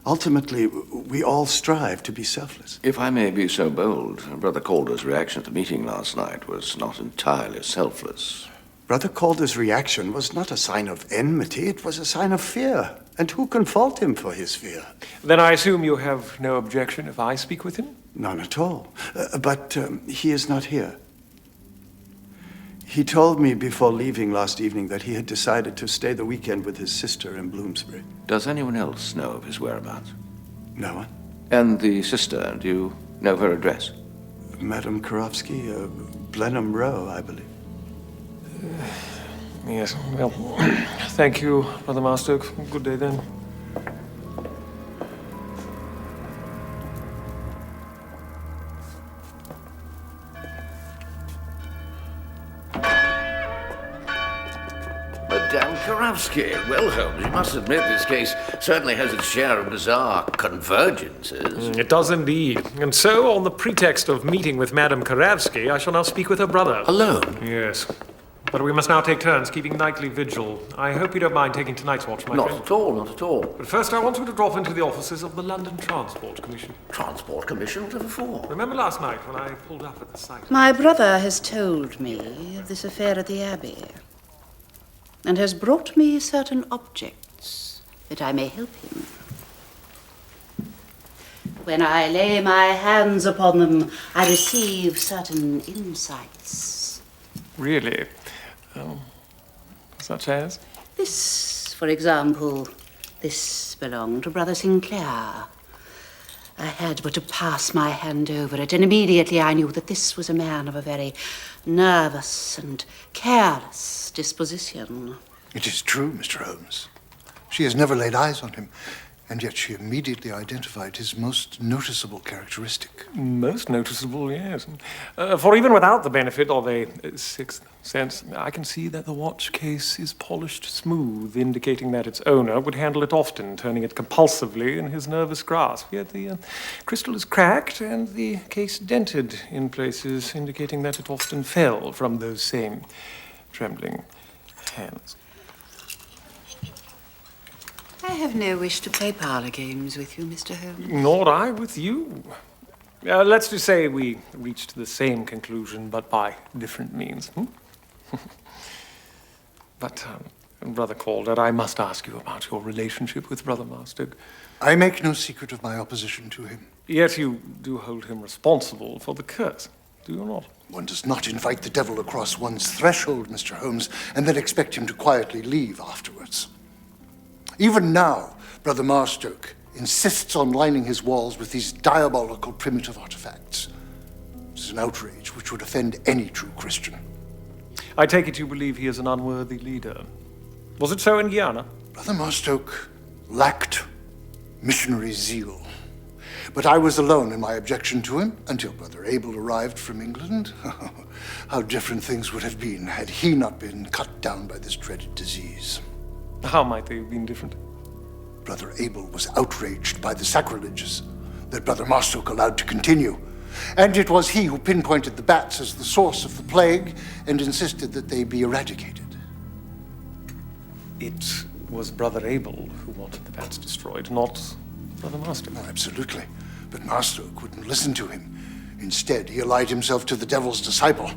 S2: Ultimately, we all strive to be selfless.
S3: If I may be so bold, Brother Calder's reaction at the meeting last night was not entirely selfless.
S2: Brother Calder's reaction was not a sign of enmity, it was a sign of fear. And who can fault him for his fear?
S4: Then I assume you have no objection if I speak with him?
S2: None at all. But he is not here. He told me before leaving last evening that he had decided to stay the weekend with his sister in Bloomsbury.
S3: Does anyone else know of his whereabouts?
S2: No one.
S3: And the sister, do you know her address?
S2: Madame Karofsky, Blenheim Row, I believe.
S4: Yes, well, thank you, Brother Marstoke. Good day then.
S3: Madame Karavsky. Well, Holmes, you must admit this case certainly has its share of bizarre convergences.
S4: It does indeed. And so, on the pretext of meeting with Madame Karavsky, I shall now speak with her brother.
S3: Alone?
S4: Yes. But we must now take turns keeping nightly vigil. I hope you don't mind taking tonight's watch, my friend.
S3: Not at all, not at all.
S4: But first, I want you to drop into the offices of the London Transport Commission.
S3: Transport Commission? Whatever for?
S4: Remember last night when I pulled up at the site?
S10: My brother has told me of this affair at the Abbey and has brought me certain objects that I may help him. When I lay my hands upon them, I receive certain insights.
S4: Really? Such as?
S10: This, for example, this belonged to Brother Sinclair. I had but to pass my hand over it, and immediately I knew that this was a man of a very nervous and careless disposition.
S7: It is true, Mr. Holmes. She has never laid eyes on him, and yet she immediately identified his most noticeable characteristic.
S4: Most noticeable, yes. For even without the benefit of a sixth sense, I can see that the watch case is polished smooth, indicating that its owner would handle it often, turning it compulsively in his nervous grasp. Yet the crystal is cracked and the case dented in places, indicating that it often fell from those same trembling hands.
S10: I have no wish to play parlor games with you, Mr. Holmes.
S4: Nor I with you. Let's just say we reached the same conclusion, but by different means. But, Brother Calder, I must ask you about your relationship with Brother Marstoke.
S7: I make no secret of my opposition to him.
S4: Yet you do hold him responsible for the curse, do you not?
S7: One does not invite the devil across one's threshold, Mr. Holmes, and then expect him to quietly leave afterwards. Even now, Brother Marstoke insists on lining his walls with these diabolical primitive artifacts. It is an outrage which would offend any true Christian.
S4: I take it you believe he is an unworthy leader. Was it so in Guyana?
S7: Brother Marstoke lacked missionary zeal. But I was alone in my objection to him until Brother Abel arrived from England. How different things would have been had he not been cut down by this dreaded disease.
S4: How might they have been different?
S7: Brother Abel was outraged by the sacrileges that Brother Marstoke allowed to continue. And it was he who pinpointed the bats as the source of the plague and insisted that they be eradicated.
S4: It was Brother Abel who wanted the bats destroyed, not Brother Marstoke.
S7: Oh, absolutely. But Marstoke wouldn't listen to him. Instead, he allied himself to the devil's disciple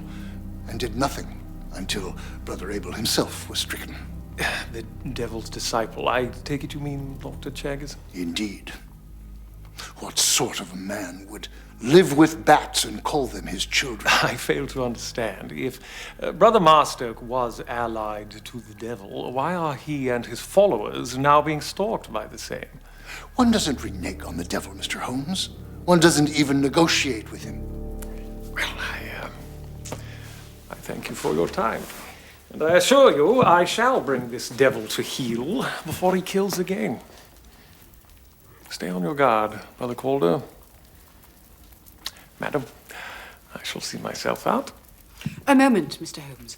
S7: and did nothing until Brother Abel himself was stricken.
S4: The devil's disciple. I take it you mean Dr. Chaggis?
S7: Indeed. What sort of a man would live with bats and call them his children?
S4: I fail to understand. If Brother Marstoke was allied to the devil, why are he and his followers now being stalked by the same?
S7: One doesn't renege on the devil, Mr. Holmes. One doesn't even negotiate with him.
S4: Well, I thank you for your time. And I assure you, I shall bring this devil to heel before he kills again. Stay on your guard, Brother Calder. Madam, I shall see myself out.
S10: A moment, Mr. Holmes.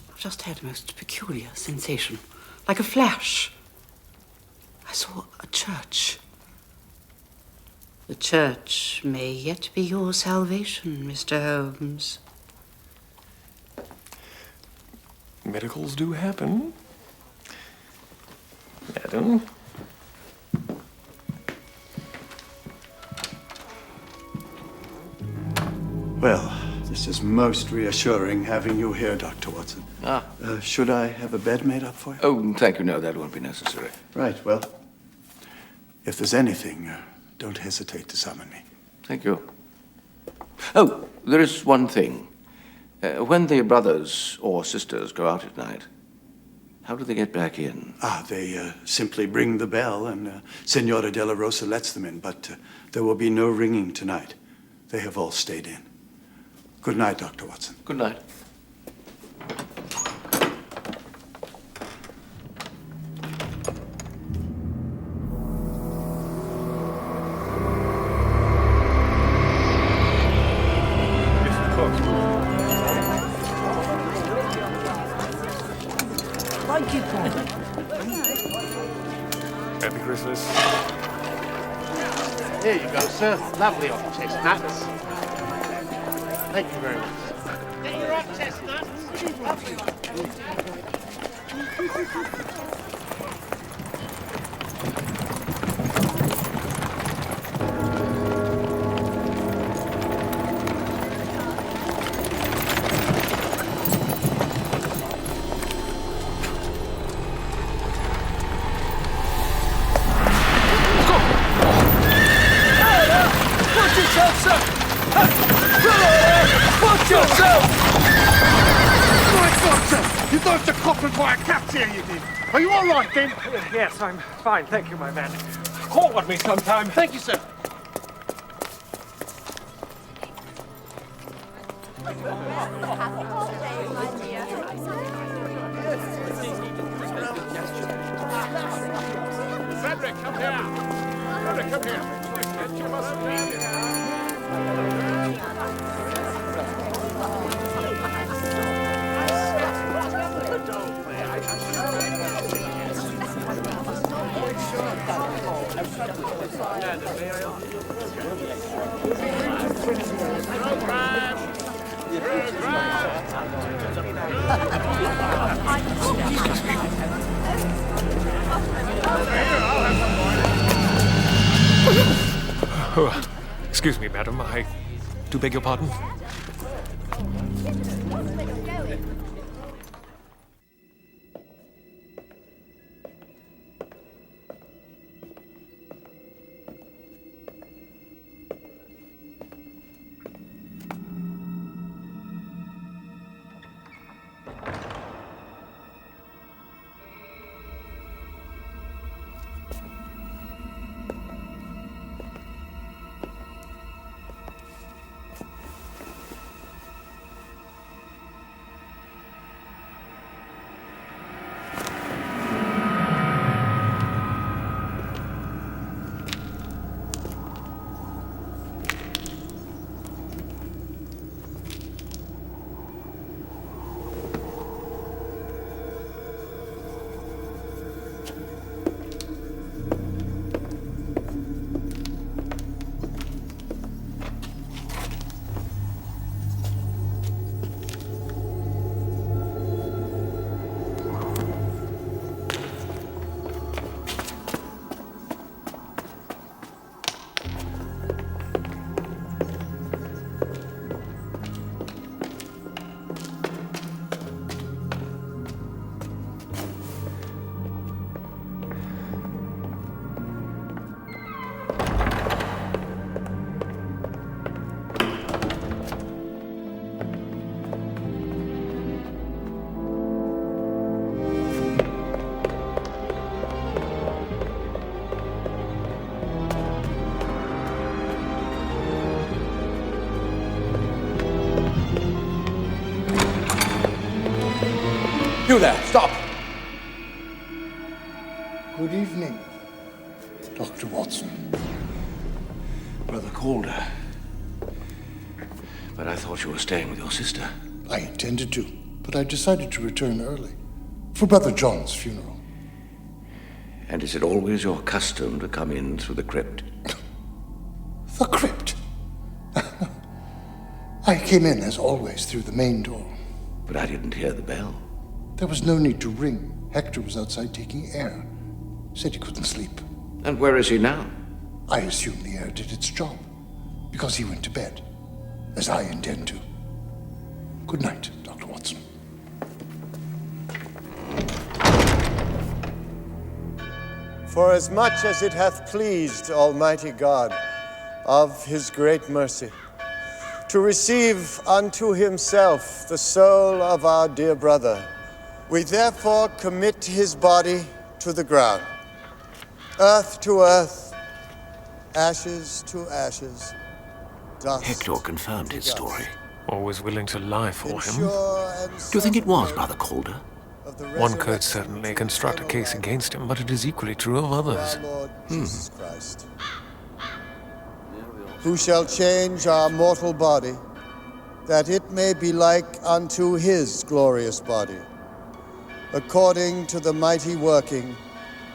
S10: I've just had a most peculiar sensation, like a flash. I saw a church. The church may yet be your salvation, Mr. Holmes.
S4: Miracles do happen. Madam.
S2: Well, this is most reassuring having you here, Dr. Watson. Should I have a bed made up for you?
S3: Oh, thank you. No, that won't be necessary.
S2: Right, well, if there's anything, don't hesitate to summon me.
S3: Thank you. Oh, there is one thing. When the brothers or sisters go out at night, how do they get back in?
S2: They simply ring the bell and Senora Della Rosa lets them in, but there will be no ringing tonight. They have all stayed in. Good night, Dr. Watson.
S3: Good night.
S4: Happy Christmas.
S12: Here you go, sir. Lovely hot chestnuts. Thank you very much. Get your hot chestnuts. Lovely.
S17: Watch yourself, sir! Watch yourself!
S12: My God, sir! You dodged a coffin by a cat here, you did. Are you all right, then?
S4: Yes, I'm fine. Thank you, my man. Call on me sometime.
S12: Thank you, sir.
S17: Frederick, come here! Frederick, come here! You must be
S4: Oh, excuse me, madam. I do beg your pardon.
S6: You there, stop!
S7: Good evening, Dr. Watson.
S3: Brother Calder. But I thought you were staying with your sister.
S7: I intended to, but I decided to return early for Brother John's funeral.
S3: And is it always your custom to come in through the crypt?
S7: The crypt? I came in, as always, through the main door.
S3: But I didn't hear the bell.
S7: There was no need to ring. Hector was outside taking air. Said he couldn't sleep.
S3: And where is he now?
S7: I assume the air did its job, because he went to bed, as I intend to. Good night, Dr. Watson.
S2: For as much as it hath pleased Almighty God of his great mercy to receive unto himself the soul of our dear brother, we therefore commit his body to the ground, earth to earth, ashes to ashes, dust.
S6: Hector confirmed his story.
S4: Always willing to lie for him.
S6: Do you think it was Brother Calder?
S4: One could certainly construct a case against him, but it is equally true of others.
S2: Christ, who shall change our mortal body, that it may be like unto his glorious body,
S19: according to the mighty working,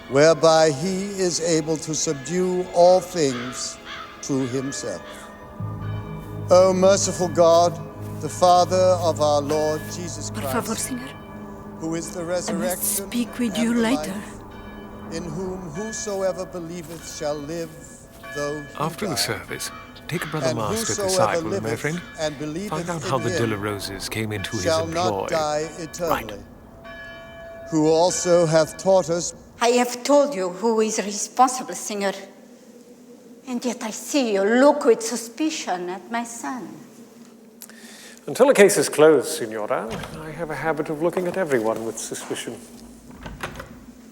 S19: whereby he is able to subdue all things to himself. O merciful God, the Father of our Lord Jesus
S1: Por favor,
S19: Christ,
S1: Señor.
S19: who is the
S1: I must
S19: resurrection
S1: speak with
S19: and
S1: you
S19: the
S1: later.
S19: life, in whom whosoever believeth shall live, though he
S4: After the
S19: die.
S4: service, take Brother
S19: And
S4: Master
S19: whosoever
S4: aside, will you, my
S19: liveth
S4: friend?
S19: and believeth
S4: Find out
S19: in
S4: how the
S19: him
S4: De La Roses came into his
S19: shall
S4: employ.
S19: not die eternally. Who also hath taught us.
S20: I have told you who is responsible, Senor. And yet I see you look with suspicion at my son.
S4: Until a case is closed, Signora, I have a habit of looking at everyone with suspicion.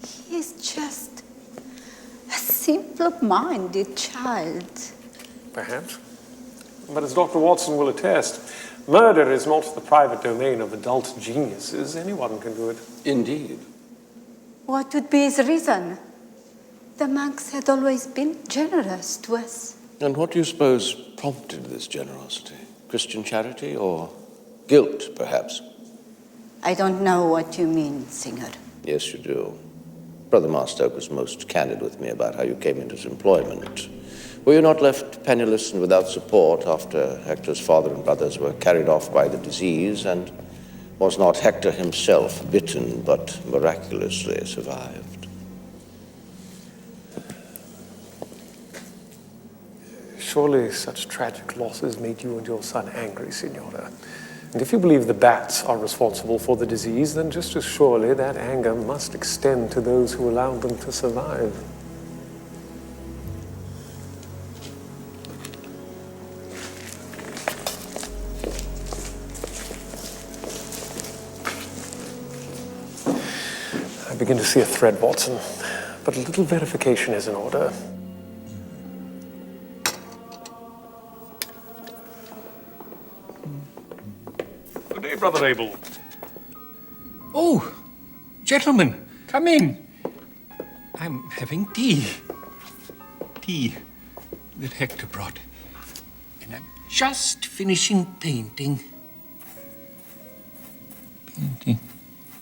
S20: He is just a simple-minded child.
S4: Perhaps. But as Dr. Watson will attest, murder is not the private domain of adult geniuses. Anyone can do it.
S3: Indeed.
S20: What would be his reason? The monks had always been generous to us.
S3: And what do you suppose prompted this generosity? Christian charity or guilt, perhaps?
S20: I don't know what you mean, Senor.
S3: Yes, you do. Brother Marstoke was most candid with me about how you came into his employment. Were you not left penniless and without support after Hector's father and brothers were carried off by the disease, and was not Hector himself bitten but miraculously survived?
S4: Surely such tragic losses made you and your son angry, Signora. And if you believe the bats are responsible for the disease, then just as surely that anger must extend to those who allowed them to survive. I begin to see a thread, Watson, but a little verification is in order. Good day, Brother Abel.
S12: Oh, gentlemen, come in. I'm having tea. Tea that Hector brought. And I'm just finishing painting. Painting?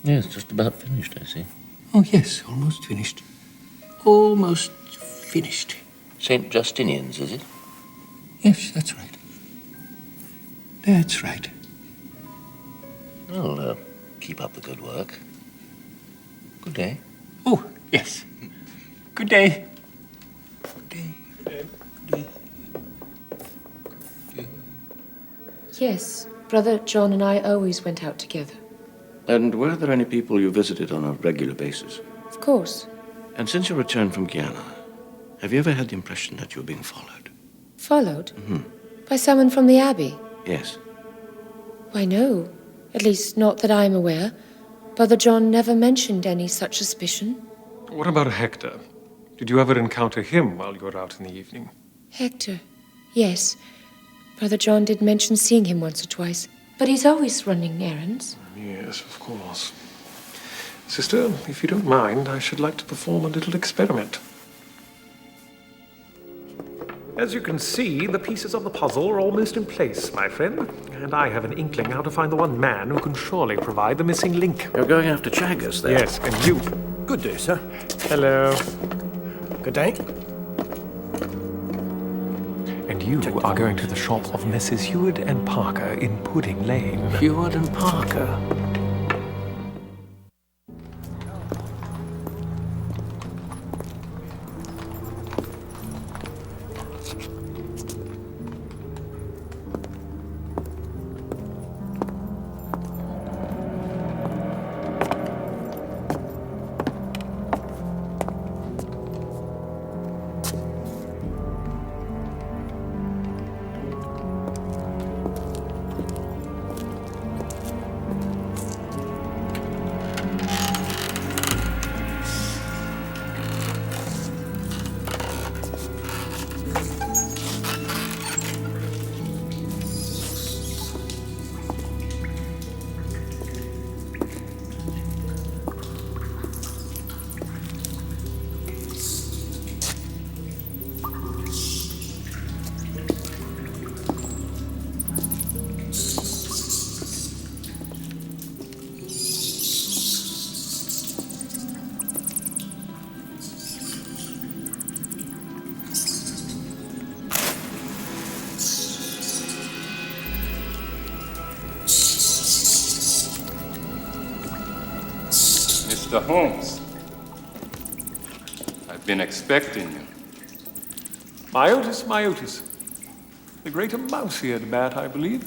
S3: Yes, just about finished, I see.
S12: Oh, yes, almost finished. Almost finished.
S3: St. Justinian's, is it?
S12: Yes, that's right. That's right.
S3: Well, keep up the good work. Good day.
S12: Oh, yes. Good day.
S9: Yes, Brother John and I always went out together.
S3: And were there any people you visited on a regular basis?
S9: Of course.
S3: And since your return from Guyana, have you ever had the impression that you're being followed?
S9: Followed?
S3: Mm-hmm.
S9: By someone from the Abbey?
S3: Yes.
S9: Why, no. At least, not that I'm aware. Brother John never mentioned any such suspicion.
S4: What about Hector? Did you ever encounter him while you were out in the evening?
S9: Hector? Yes. Brother John did mention seeing him once or twice. But he's always running errands.
S4: Yes, of course. Sister, if you don't mind, I should like to perform a little experiment. As you can see, the pieces of the puzzle are almost in place, my friend. And I have an inkling how to find the one man who can surely provide the missing link.
S3: You're going after Chagas, then?
S4: Yes, and you.
S21: Good day, sir.
S4: Hello.
S21: Good day.
S4: And you are going to the shop of Messrs. Heward and Parker in Pudding Lane.
S3: Heward and Parker?
S13: Mr. Holmes. I've been expecting you.
S4: Myotis. The great mouse-eared bat, I believe.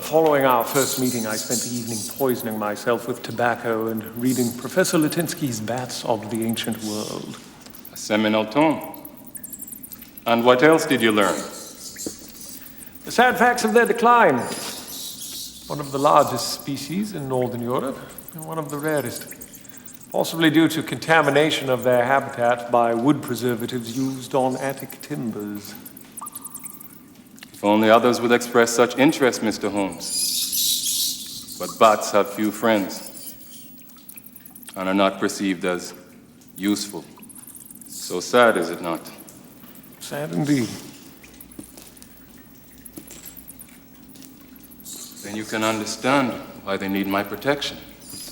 S4: Following our first meeting, I spent the evening poisoning myself with tobacco and reading Professor Litinsky's Bats of the Ancient World.
S13: A seminal tome. And what else did you learn?
S4: The sad facts of their decline. One of the largest species in Northern Europe, and one of the rarest. Possibly due to contamination of their habitat by wood preservatives used on attic timbers.
S13: If only others would express such interest, Mr. Holmes. But bats have few friends and are not perceived as useful. So sad, is it not?
S4: Sad indeed.
S13: Then you can understand why they need my protection.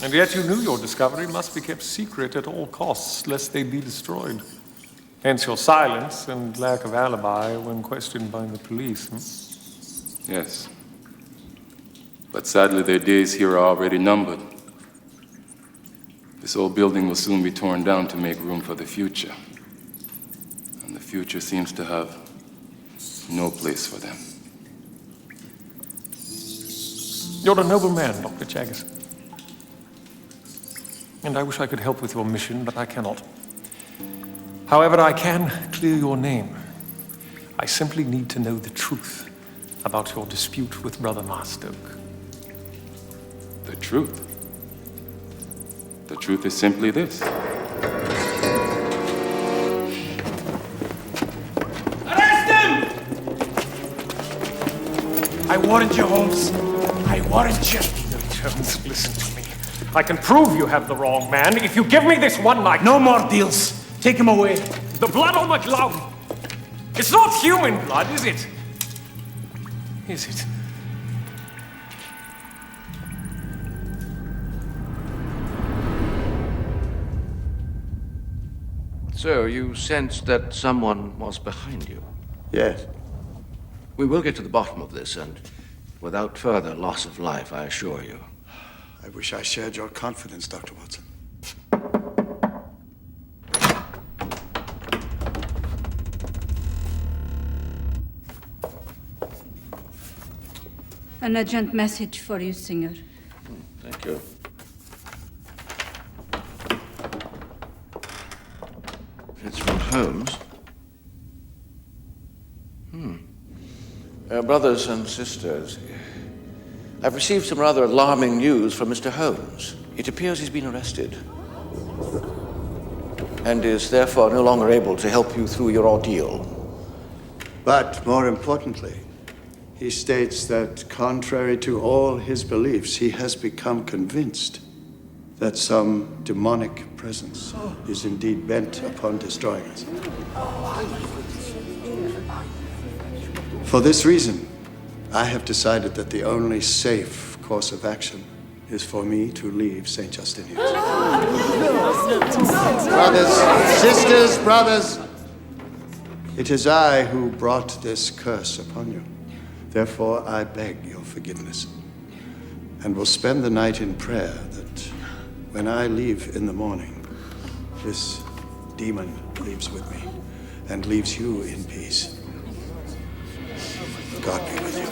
S4: And yet you knew your discovery must be kept secret at all costs, lest they be destroyed. Hence your silence and lack of alibi when questioned by the police.
S13: Yes. But sadly, their days here are already numbered. This old building will soon be torn down to make room for the future. And the future seems to have no place for them.
S4: You're a noble man, Dr. Chagas. And I wish I could help with your mission, but I cannot. However, I can clear your name. I simply need to know the truth about your dispute with Brother Marstoke.
S13: The truth? The truth is simply this.
S17: Arrest him!
S4: I warned you, Holmes. I warned you. No, Jones, listen to me. I can prove you have the wrong man if you give me this one night.
S18: No more deals. Take him away.
S4: The blood on McLeod. It's not human blood, is it? Is it?
S3: So, you sensed that someone was behind you?
S2: Yes.
S3: We will get to the bottom of this, and without further loss of life, I assure you.
S2: I wish I shared your confidence, Dr. Watson.
S1: An urgent message for you, Singer.
S3: Thank you. It's from Holmes. Brothers and sisters, I've received some rather alarming news from Mr. Holmes. It appears he's been arrested and is therefore no longer able to help you through your ordeal.
S2: But more importantly, he states that contrary to all his beliefs, he has become convinced that some demonic presence is indeed bent upon destroying us. For this reason, I have decided that the only safe course of action is for me to leave St. Justinian's. Brothers, sisters, brothers, it is I who brought this curse upon you. Therefore, I beg your forgiveness and will spend the night in prayer that when I leave in the morning, this demon leaves with me and leaves you in peace. God be with you.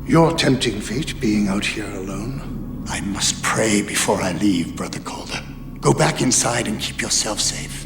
S7: Your tempting fate being out here alone.
S19: I must pray before I leave, Brother Calder. Go back inside and keep yourself safe.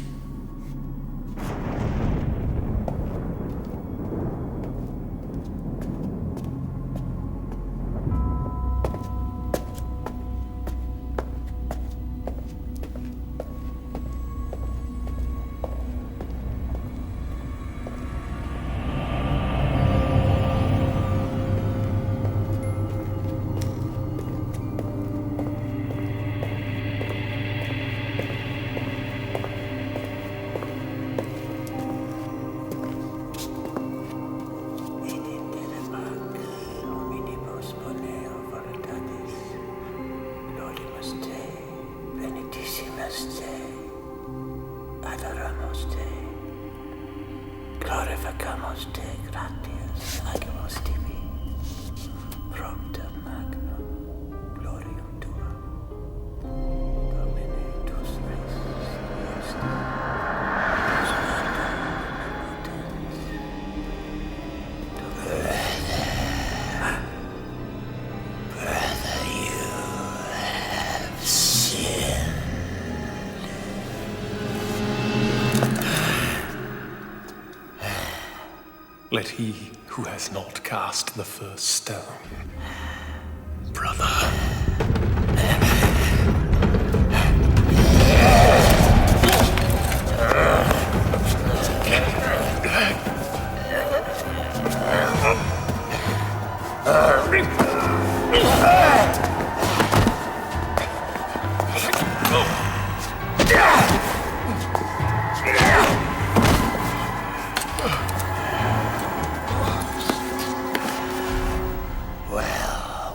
S14: adoramos te. Glorificamos te, gratias, agimus tibi. Prompta magnum, glorium tuum. Domine tus res, est. Brother, you have sinned.
S4: Let he who has not cast the first stone. Brother.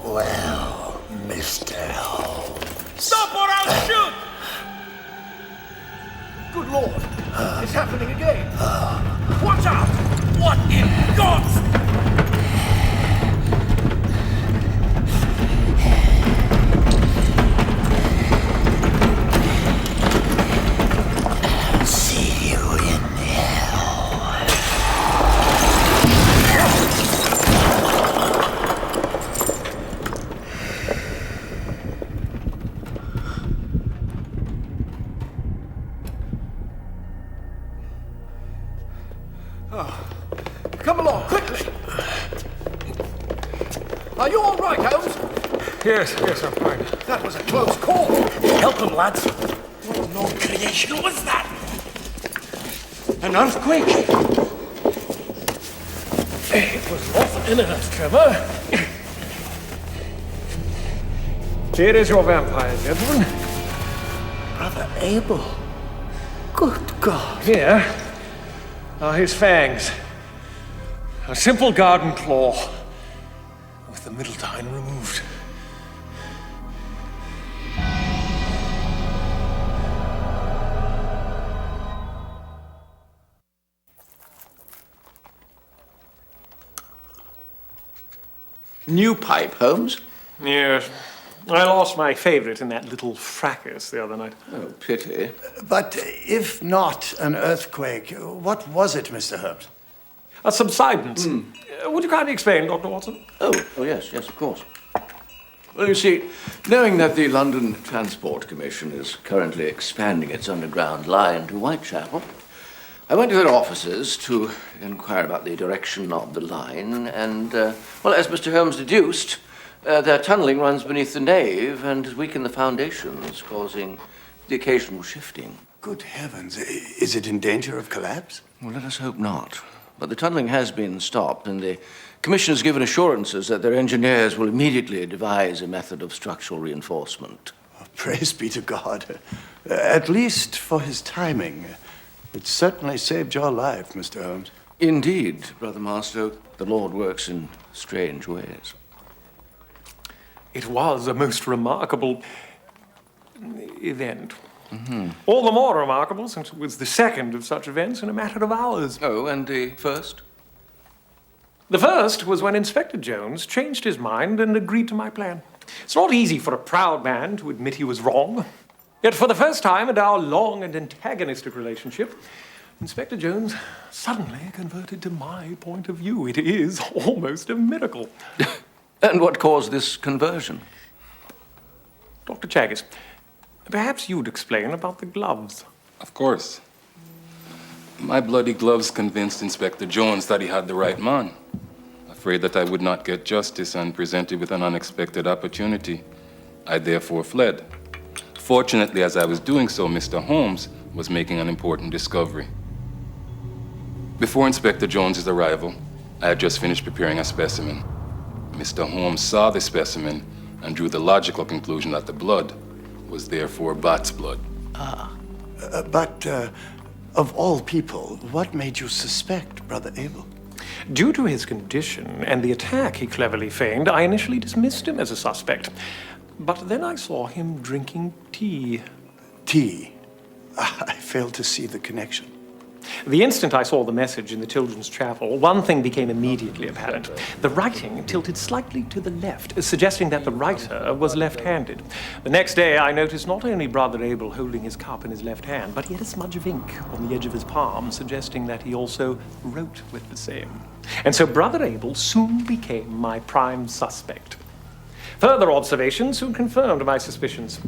S14: Well, Mr. Holmes.
S12: Stop or I'll shoot! Good Lord, it's happening again. Watch out! What in God's...
S14: See you in hell.
S12: Come along, quickly! Are you all right, Holmes?
S4: Yes, I'm fine.
S12: That was a close call.
S14: Help him, lads. What unknown creation was that? An earthquake?
S12: It was not an earth tremor.
S4: Here is your vampire, gentlemen.
S14: Brother Abel. Good God.
S4: Here are his fangs. A simple garden claw, with the middle tine removed.
S3: New pipe, Holmes?
S4: Yes. I lost my favorite in that little fracas the other night.
S3: Oh, pity.
S2: But if not an earthquake, what was it, Mr. Holmes?
S4: A subsidence. Would you kindly explain, Dr. Watson?
S3: Oh, yes, of course. Well, you see, knowing that the London Transport Commission is currently expanding its underground line to Whitechapel, I went to their offices to inquire about the direction of the line, and, well, as Mr. Holmes deduced, their tunnelling runs beneath the nave and has weakened the foundations, causing the occasional shifting.
S2: Good heavens, is it in danger of collapse?
S3: Well, let us hope not. But the tunnelling has been stopped, and the Commission has given assurances that their engineers will immediately devise a method of structural reinforcement.
S2: Oh, praise be to God. At least for his timing. It certainly saved your life, Mr. Holmes.
S3: Indeed, Brother Marstow. The Lord works in strange ways.
S4: It was a most remarkable event. All the more remarkable since it was the second of such events in a matter of hours.
S3: Oh, and the first?
S4: The first was when Inspector Jones changed his mind and agreed to my plan. It's not easy for a proud man to admit he was wrong. Yet for the first time in our long and antagonistic relationship, Inspector Jones suddenly converted to my point of view. It is almost a miracle.
S3: And what caused this conversion?
S4: Dr. Chaggis, perhaps you'd explain about the gloves.
S13: Of course. My bloody gloves convinced Inspector Jones that he had the right man. Afraid that I would not get justice and presented with an unexpected opportunity, I therefore fled. Fortunately, as I was doing so, Mr. Holmes was making an important discovery. Before Inspector Jones's arrival, I had just finished preparing a specimen. Mr. Holmes saw the specimen and drew the logical conclusion that the blood was therefore bat's blood.
S2: But of all people, what made you suspect Brother Abel?
S4: Due to his condition and the attack he cleverly feigned, I initially dismissed him as a suspect. But then I saw him drinking tea.
S2: Tea? I fail to see the connection.
S4: The instant I saw the message in the children's chapel, one thing became immediately apparent. The writing tilted slightly to the left, suggesting that the writer was left-handed. The next day, I noticed not only Brother Abel holding his cup in his left hand, but he had a smudge of ink on the edge of his palm, suggesting that he also wrote with the same. And so Brother Abel soon became my prime suspect. Further observation soon confirmed my suspicions.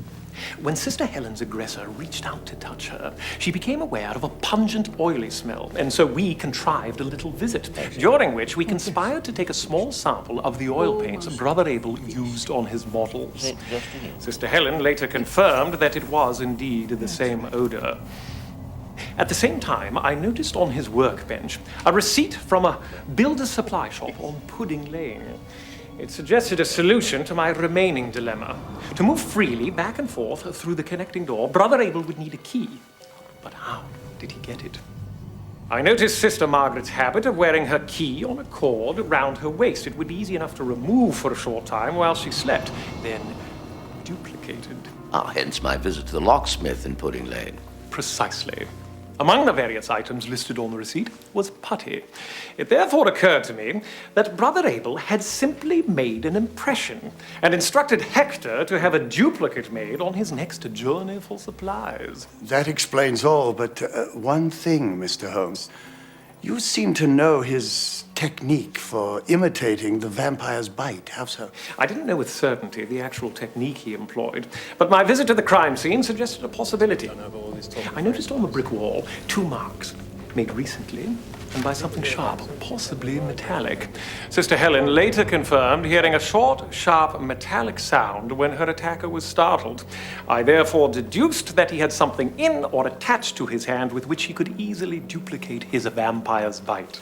S4: When Sister Helen's aggressor reached out to touch her, she became aware of a pungent, oily smell, and so we contrived a little visit, during which we conspired to take a small sample of the oil paints Brother Abel used on his models. Sister Helen later confirmed that it was indeed the same odor. At the same time, I noticed on his workbench a receipt from a builder's supply shop on Pudding Lane. It suggested a solution to my remaining dilemma. To move freely back and forth through the connecting door, Brother Abel would need a key. But how did he get it? I noticed Sister Margaret's habit of wearing her key on a cord round her waist. It would be easy enough to remove for a short time while she slept, then duplicated.
S3: Hence my visit to the locksmith in Pudding Lane.
S4: Precisely. Among the various items listed on the receipt was putty. It therefore occurred to me that Brother Abel had simply made an impression and instructed Hector to have a duplicate made on his next journey for supplies.
S2: That explains all, but one thing, Mr. Holmes. You seem to know his technique for imitating the vampire's bite. How so?
S4: I didn't know with certainty the actual technique he employed, but my visit to the crime scene suggested a possibility. I noticed on the brick wall 2 marks, made recently, and by something sharp, possibly metallic. Sister Helen later confirmed hearing a short, sharp, metallic sound when her attacker was startled. I therefore deduced that he had something in or attached to his hand with which he could easily duplicate his vampire's bite.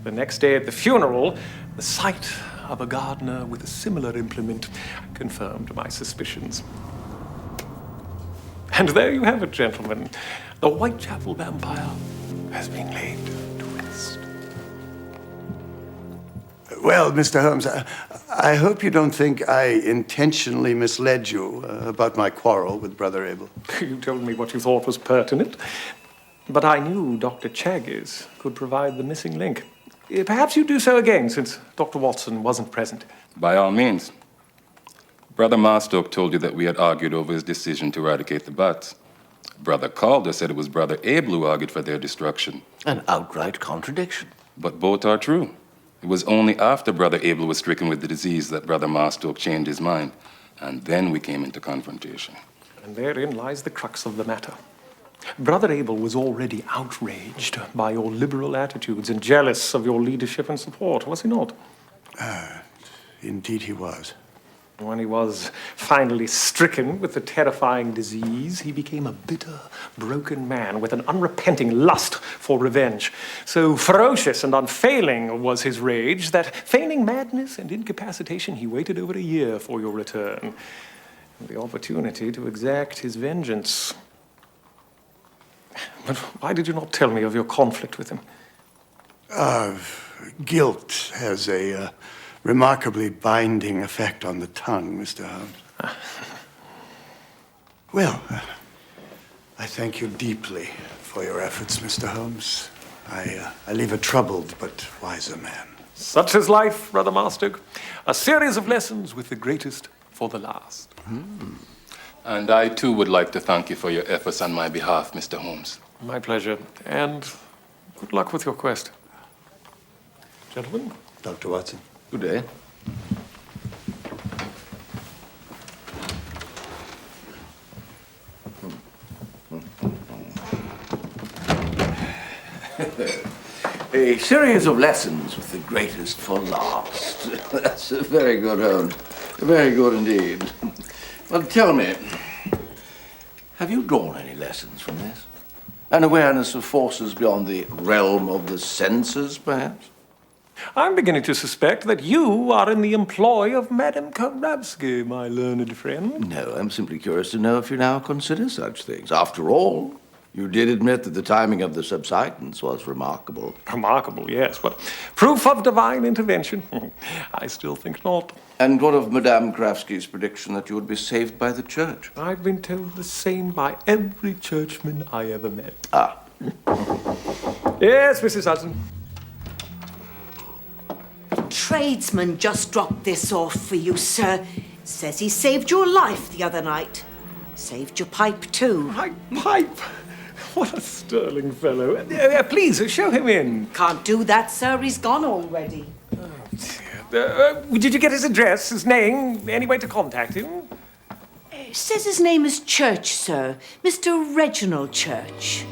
S4: The next day at the funeral, the sight of a gardener with a similar implement confirmed my suspicions. And there you have it, gentlemen. The Whitechapel vampire has been laid.
S2: Well, Mr. Holmes, I hope you don't think I intentionally misled you about my quarrel with Brother Abel.
S4: You told me what you thought was pertinent, but I knew Dr. Chaggis could provide the missing link. Perhaps you'd do so again, since Dr. Watson wasn't present.
S13: By all means. Brother Marstoke told you that we had argued over his decision to eradicate the bats. Brother Calder said it was Brother Abel who argued for their destruction.
S3: An outright contradiction.
S13: But both are true. It was only after Brother Abel was stricken with the disease that Brother Marstoke changed his mind, and then we came into confrontation.
S4: And therein lies the crux of the matter. Brother Abel was already outraged by your liberal attitudes and jealous of your leadership and support, was he not?
S2: Indeed he was.
S4: When he was finally stricken with the terrifying disease, he became a bitter, broken man with an unrepenting lust for revenge. So ferocious and unfailing was his rage that, feigning madness and incapacitation, he waited over a year for your return, and the opportunity to exact his vengeance. But why did you not tell me of your conflict with him?
S2: Guilt has a remarkably binding effect on the tongue, Mr. Holmes. Well, I thank you deeply for your efforts, Mr. Holmes. I leave a troubled but wiser man.
S4: Such is life, Brother Marstoke. A series of lessons with the greatest for the last.
S13: And I, too, would like to thank you for your efforts on my behalf, Mr. Holmes.
S4: My pleasure, and good luck with your quest. Gentlemen?
S2: Dr. Watson.
S3: Good day. A series of lessons with the greatest for last. That's a very good, Holmes. Very good indeed. Well, tell me, have you drawn any lessons from this? An awareness of forces beyond the realm of the senses, perhaps?
S4: I'm beginning to suspect that you are in the employ of Madame Karavsky, my learned friend.
S3: No, I'm simply curious to know if you now consider such things. After all, You did admit that the timing of the subsidence was remarkable.
S4: Remarkable, yes, but proof of divine intervention? I still think not.
S3: And what of Madame Kravsky's prediction that you would be saved by the church?
S4: I've been told the same by every churchman I ever met.
S3: Ah.
S4: Yes, Mrs. Hudson.
S5: Tradesman just dropped this off for you, sir. Says he saved your life the other night. Saved your pipe, too.
S4: My pipe? What a sterling fellow. Please, show him in.
S5: Can't do that, sir. He's gone already.
S4: Did you get his address, his name, any way to contact him?
S5: Says his name is Church, sir. Mr. Reginald Church.